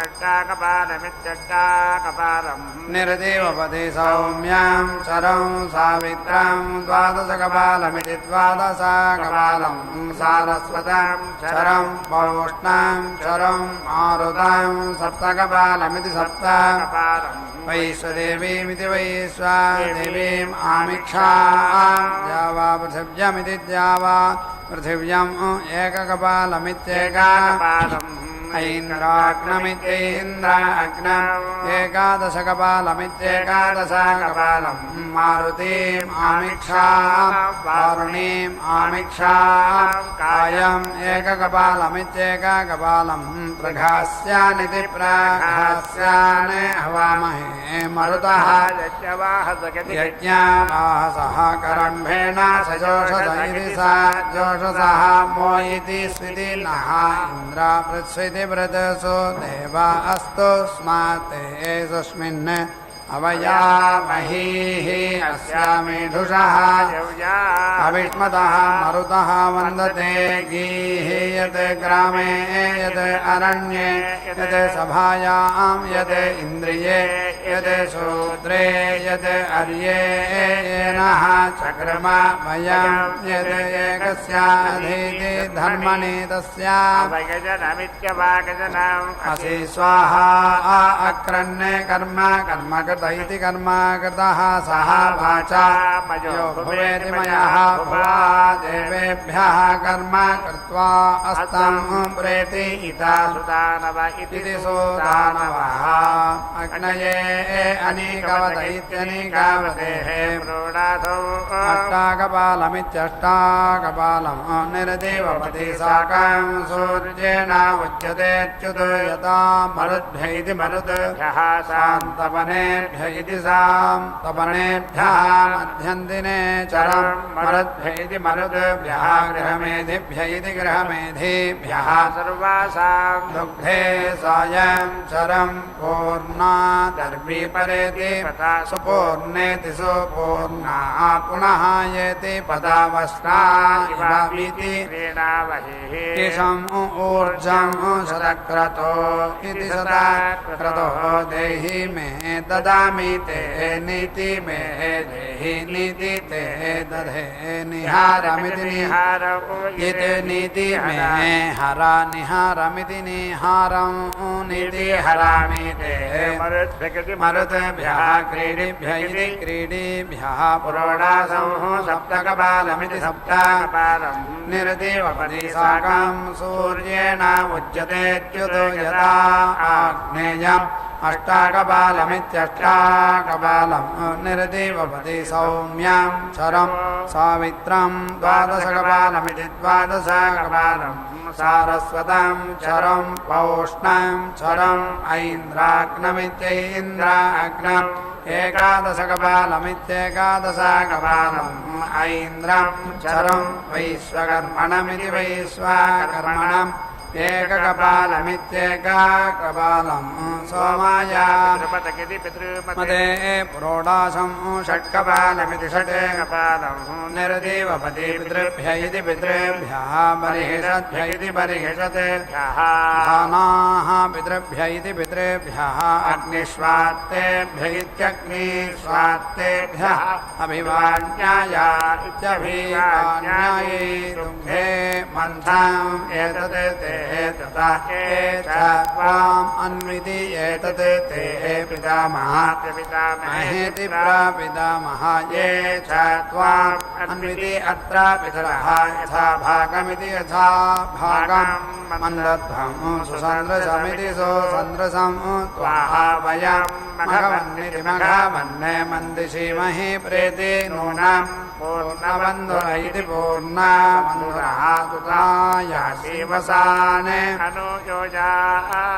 निर्देवपदे सौम्यं चरं सावित्रं द्वादशकपालमिति द्वादशकपालं सारस्वतं चरं पौष्णं चरं मारुतं सप्तकपालमिति सप्तकपालं वैश्वदेवीमिति वैश्वदेवीम् आमिक्षां द्यावा पृथिव्यमिति द्यावा पृथिव्यम् एककपालमित्येककपालम् ऐन्द्राग्नमित्यैन्द्राग्नम् एकादशकपालमित्येकादशकपालं मारुतीम् आमिक्षां वारुणीम् आमिक्षां कायम् एककपालमित्येककपालं प्रघास्यानिति प्रघास्यान् हवामहे मरुतः यज्ञवाहसः करम्भेण सजोषस इति स जोषसः मो इति स्विति नः इन्द्र पृथ्वी व्रतसो देवा अस्तु स्माते सुस्मिन् अवयामहीः अस्यामेधुषः अविष्मतः मरुतः वन्दते गीः यत् ग्रामे यत् अरण्ये यत् सभायां यत् इन्द्रिये यत् शूद्रे यत् अर्ये येनः चक्रम वयं यत् एकस्याधीति धर्मणि तस्या असि स्वाहा अक्रन्ने कर्म कर्म इति कर्म कृतः सः वाचा मयो भवेति मयः भुवा देवेभ्यः कर्म कृत्वा अस्तं प्रेति इता सुदानव इति सुदानवः अग्नये अनीकवत इत्यनीकवतेः प्रोडासौ अष्टाकपालमित्यष्टाकपालं निर्देवपति साकं सूर्येण उच्यतेऽच्युत यथा मरुद्भ्य इति मरुद्भ्यः शान्तवने इति सां तपनेभ्यः मध्यन्दिने चरं मरुद्भ्य इति मरुद्भ्यः गृहमेधिभ्य इति गृहमेधिभ्यः सर्वासां दुग्धे सायं चरं पूर्णादर्वीपरेति सुपूर्णेति सुपूर्णा पुनः येति पदावस्ना इति तेषाम् ऊर्जं शतक्रतो इति शतक्रतो देहि मे ददामि ते नीति मे देहि नीति ते दधे निहारमिति निहार इति नीति मे हरा निहारमिति निहारं नीति हरामि ते मरुद्भ्यः क्रीडिभ्य इति क्रीडिभ्यः पुरोडासं सप्तकपालमिति सप्तकपालं निर्देवपति साकं सूर्येण उच्यतेऽच्युत यदा आग्नेयम् अष्टाकपालमित्यष्टाकपालं निर्देवपति सौम्यं चरं सावित्रं द्वादशकपालमिति द्वादशकपालं सारस्वतं चरं पौष्णं चरम् ऐन्द्राग्नमित्यैन्द्राग्नम् एकादशकपालमित्येकादशकपालम् ऐन्द्रं चरं वैश्वकर्मणमिति वैश्वकर्मणम् एककपालमित्येककपालं सोमाय मदे पुरोडासं षट्कपालमिति षट्कपालं निर्देवपति पितृभ्य इति पितृभ्यः बर्हिषद्भ्य इति बर्हिषद्भ्यः धानाः पितृभ्य इति पितृभ्यः अग्निष्वात्तेभ्य इत्यग्निष्वात्तेभ्यः अभिवाण्याय इत्यभिवाण्यायै दुग्धे मन्थम् एतत् ते तथा त्वाम् अन्विति एतत् ते पितामह महेति प्रपितामह ये च त्वाम् अन्विति अत्र पितरः यथा भागमिति यथा भागं मन्दध्वं सुसन्द्रसमिति सुसन्द्रसं त्वाः वयं मघवन्निति मघवन्ने मन्दिषीमहि प्रेति नूनं पूर्णबन्धुर इति पूर्णबन्धुरः तुताया शिवसाने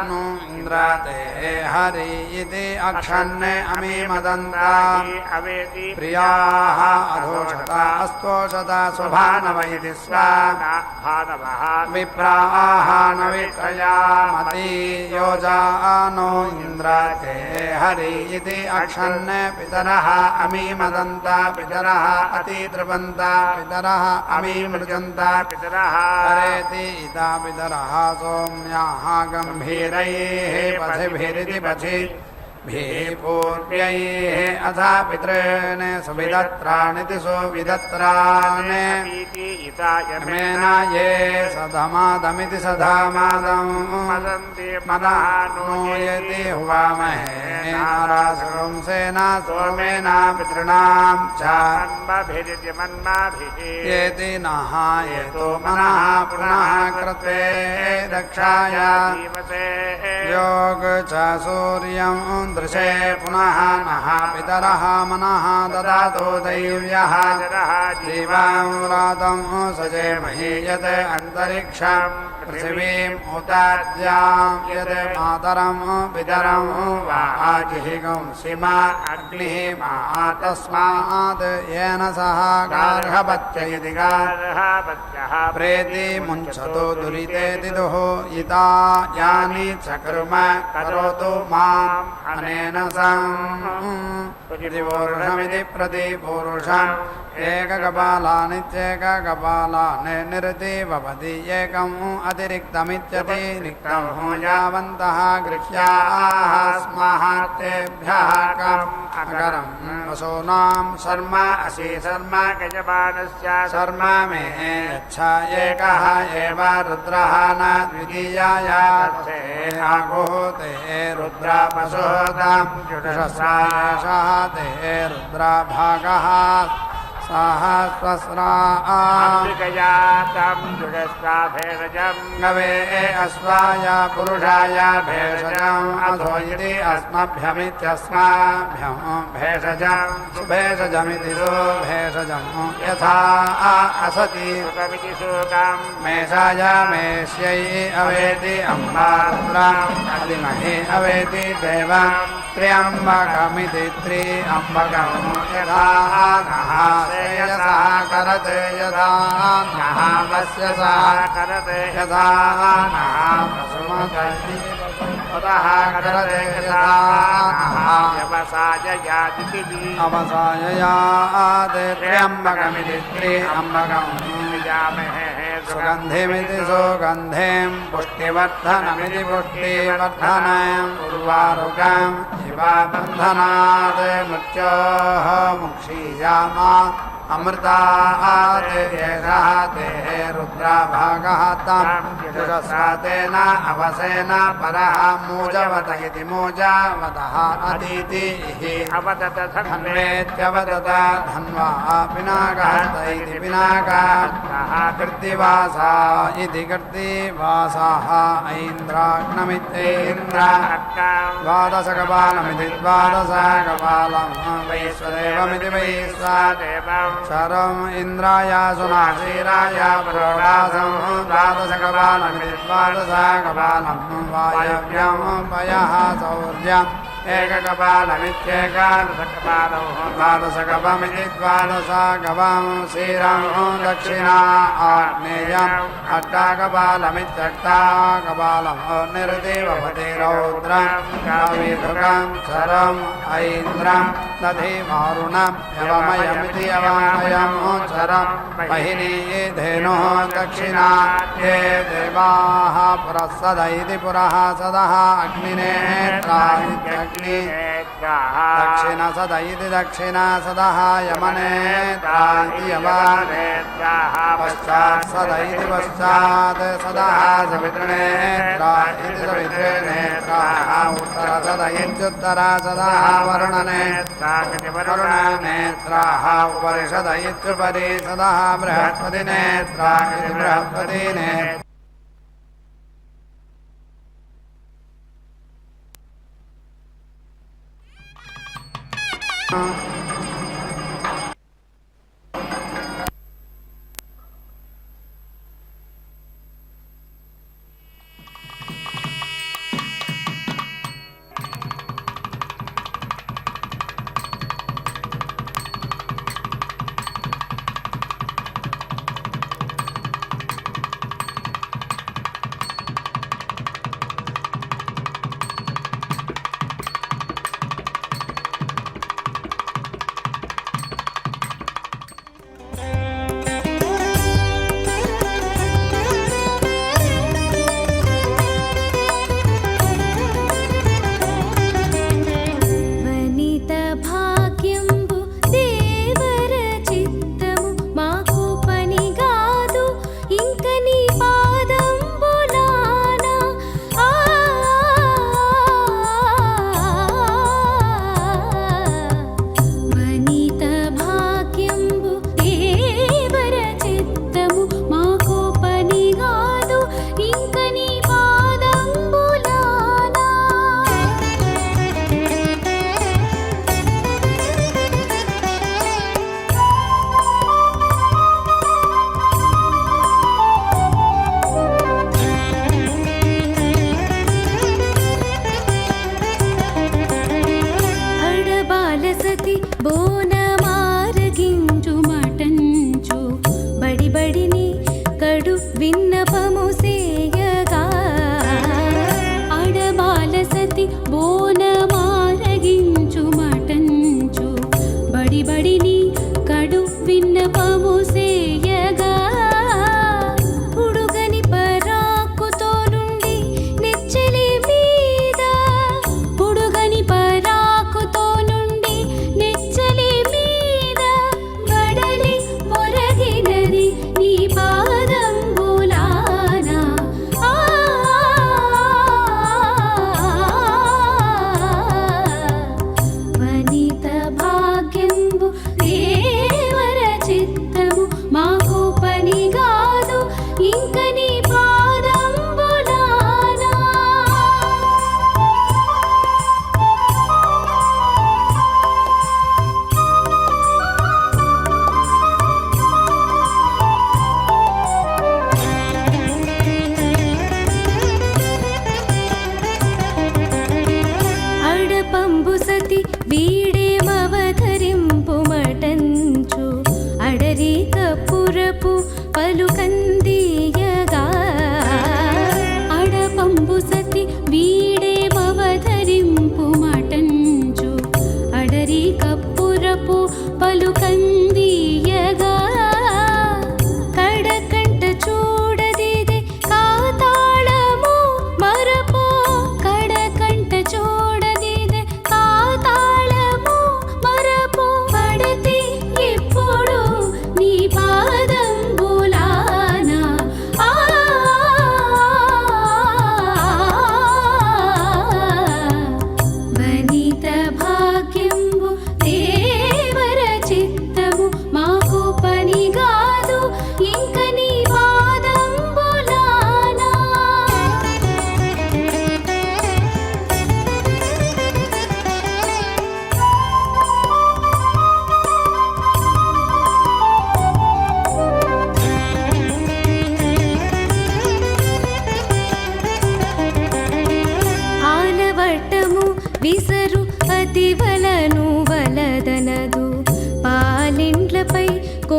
नु इन्द्रते हरि इति अक्षन्ने अमीमदन्ता प्रियाः अधोषता अस्तोषता सुभानव इति विप्राः न विक्रयामति योजानो इन्द्र ते हरि इति अक्षन् पितरः अमीमदन्ता पितरः अतितृपन्ता पितरः अमीमृजन्ता पितरः परेति इता पितरः सोम्याः गम्भीरैः पथिभिरिति पथि पूर्व्यैः अथा पितॄन् सुविदत्रानिति सुविदत्रान् यमेन ये सधमादमिति सधामादम् मदानुयति हुवामहे नारासुरंसेना सोमेन पितॄणां च येति नः येतो मनः पुनः कृते रक्षाय योग च सूर्यं दृशे पुनः नः पितरः मनः ददातु दैव्यः जीवां व्रातं सजे मही यत् अन्तरिक्षं पृथिवीम् उताद्यां यत् मातरं पितरं वा आजिहिगं सीमा अग्निः मा तस्मात् येन सह गार्हपत्य इति गार्हपत्यः प्रेति मुञ्चतु दुरिते दिदुः इता यानि च कर्म करोतु माम् अनेन प्रतिपूरुषमिति प्रतिपूरुषम् एककपालानित्येककपालान् निरति भवति एकम् अतिरिक्तमित्यतिरिक्तं यावन्तः गृह्याः स्मः तेभ्यः कम् अकरम् वसूनां शर्म असि शर्म गजपानस्य शर्म मे यच्छ एकः एव रुद्रः न द्वितीयाय ते आगोते रुद्रापशोदां जुषस्रायशः ते रुद्राभागः सहस्रस्रां जुषस्रा भेषजं गवे अश्वाय पुरुषाय भेषजम् अधो इति अस्मभ्यमित्यस्माभ्यं भेषजं सुभेषजमिति सुभेषजं यथा असति सुखमिति सुखं मेषाय मेष्यै अवेति अम्बारुद्रम् अधिमहि अवेति देवं त्र्यम्बकमिति त्र्यम्बकं यथा नः श्रेयसः करते यथा नः वस्यसः करते यथा नः प्रसुमति ततः करते यथा नः अवसाययात् त्र्यम्बकमिति त्र्यम्बकं सुगन्धिमिति सुगन्धिं पुष्टिवर्धनमिति पुष्टिवर्धनम् उर्वारुकम् इवाबन्धनात् मृत्योः मुक्षीयामा अमृतात् एषः ते रुद्राभागः तं जुषस्रा तेन अवसेन परः मूजवत इति मूजवतः अतीतिः अवदत धन्वेत्यवदत धन्वा पिनाकः इति पिनाकः कृत्तिवासा इति कृत्तिवासाः ऐन्द्राग्नमित्येन्द्र द्वादशकपालमिति द्वादशकपालं वैश्वदेवमिति वैश्वदेवम् शरम् इन्द्राय सुनाशीराय प्रोडासं द्वादशकपालमिति द्वादशकपालं वायव्यं पयः शौर्यम् एककपालमित्येकादशकपालं द्वादशकपमिति द्वादशकपं क्षीरं दक्षिणा आग्नेयम् अट्टाकपालमित्यट्टाकपालं निरति भवति रौद्रं कविधुकं शरम् ऐन्द्रं दधि वारुणं यवमयमिति यवमयं शरं महिनी धेनुः दक्षिणा ये देवाः पुरः सद इति पुरः सदः अग्निनेत्रा दक्षिण सद इति दक्षिण सदः यमनेत्रा इति यमनेत्राः पश्चात् सद इति पश्चात् सदः सवितृनेत्रा इति सवितृनेत्राः उत्तर सद इत्युत्तर सदः वरुणनेत्रा इति वरुणनेत्राः उपरिषद इत्युपरि सदः बृहस्पतिनेत्रा इति बृहस्पतिनेत्रा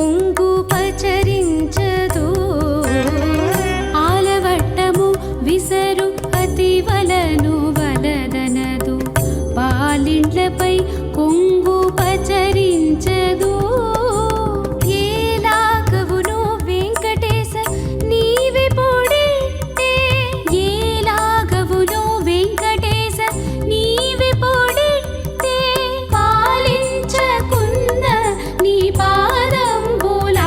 కొంగు పచరించదు ఆలవట్టము విసరు అతి వలను వలదనదు పాలిండ్లపై కొంగు పచరించదు ఏలాగవును వెంకటేశ నీవే పొడితే ఏలాగవును వెంకటేశ నీవే పొడితే పాలించకున్న నీ పాదంబులానా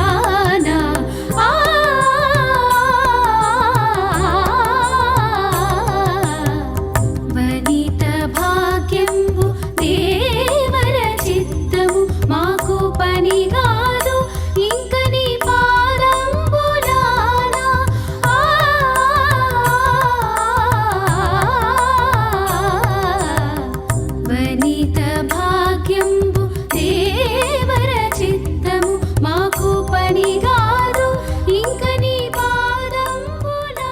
వనిత భాగ్యంబు దేవర చిత్తము మాకు పని కాదు ఇంక నీ పాదంబులానా వనిత భాగ్యంబు దేవర చిత్తము మాకు పని కాదు ఇంక నీ పాదంబులానా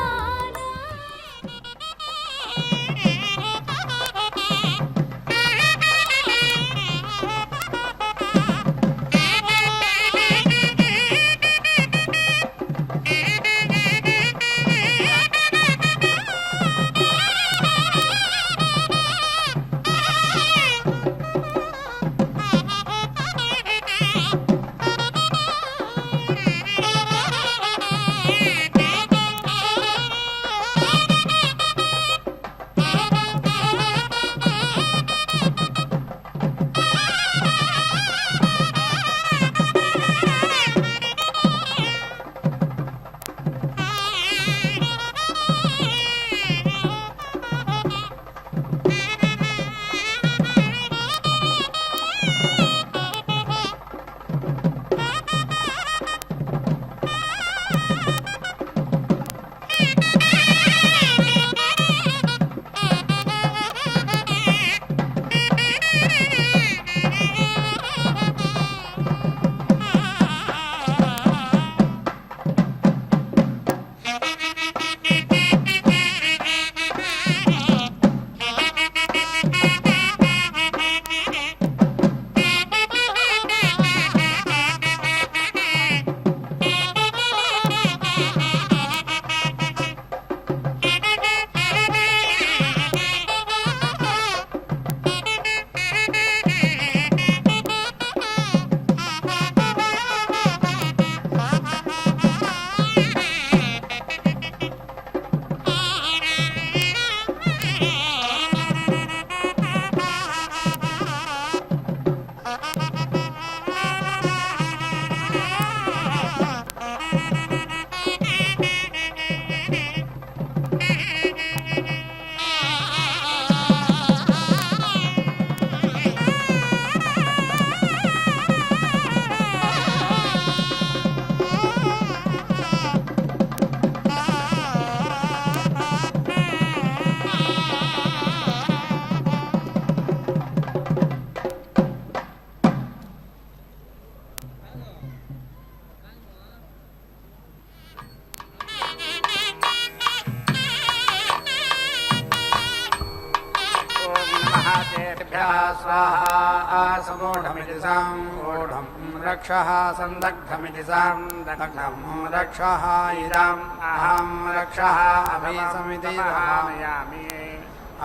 स्वाहा समूढमिति सामूढं रक्षः सन्दग्धमिति सान्दग्धं रक्षः इदम् अहं रक्षः अभिसमिति दहामि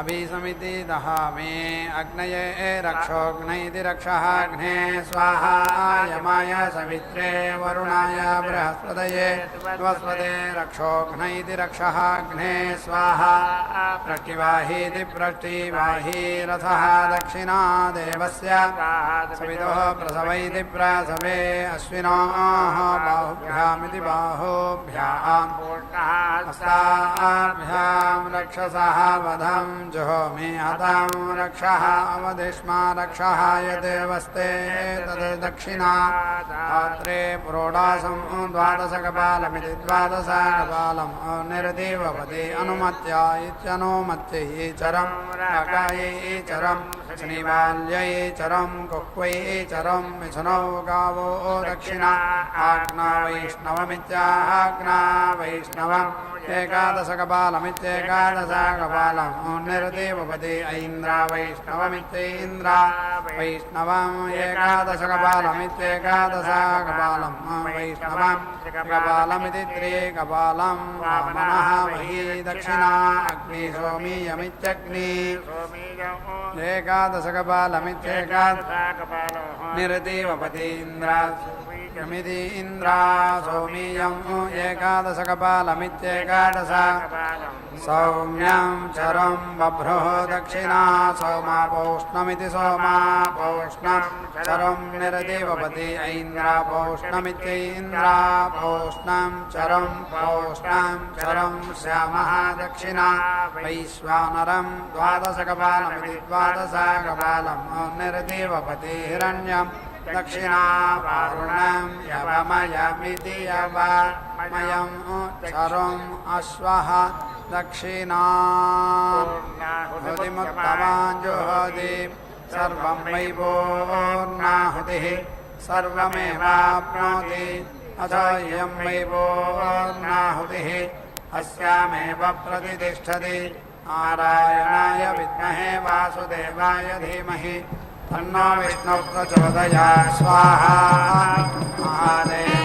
अभिसमिति दहामि अग्नये रक्षोऽग्नैति रक्षः अग्ने स्वाहा यमाय सवित्रे वरुणाय बृहस्पतये स्वस्पते रक्षोऽग्नैति रक्षः अग्ने स्वाहा प्रष्टिवाहीति प्रष्टिवाही रथः दक्षिणा देवस्य सवितुः प्रसवैति प्रसवे अश्विनोः बाहुभ्यामिति बाहुभ्याम् हस्ताभ्यां रक्षसः वधं जुहोमि हतं रक्षः अवधिष्मा रक्षः यदेवस्ते तद् दक्षिणा पात्रे पुरोडासं द्वादशकपालमिति द्वादशकपालम् निर्दिवपति अनुमत्या इत्यनुमत्यै चरं रागायै चरं शनिवाल्यै चरं कुक्वै चरं मिथुनौ गावो दक्षिणा आज्ञा वैष्णवमित्याज्ञा वैष्णवम् एकादशकपालमित्येकादशकपालं निर्देवपति ऐन्द्रा वैष्णवमित्यैन्द्रा वैष्णवम् एकादशकपालमित्येकादशकपालम् वैष्णवम् कपालमिति त्रिकपालम् वामनः वही दक्षिणा अग्नि सोमीयमित्यग्नि एकादशकपालमित्येकादशकपालमिति यमिति इन्द्रा सोमीयम् एकादशकपालमित्येकादश सौम्यं चरं बभ्रुः दक्षिणा सोमापोष्णमिति सोमापोष्णं चरं निरदेवपति ऐन्द्रापोष्णमित्यैन्द्रापोष्णं चरं पोष्णं चरं श्यामः दक्षिणा वैश्वानरं द्वादशकपालमिति द्वादशकपालं निरदेवपति हिरण्यं दक्षिणा वारुणं यवमयमिति यवमयं चरम् अश्वः दक्षिणा हुतिमुत्तमाञ्जुहोति सर्वं वै पूर्णाहुतिः सर्वमेवाप्नोति अथो इयं वै पूर्णाहुतिः अस्यामेव प्रतिष्ठति नारायणाय विद्महे वासुदेवाय धीमहि तन्नो विष्णुः प्रचोदयात् स्वाहा महादेव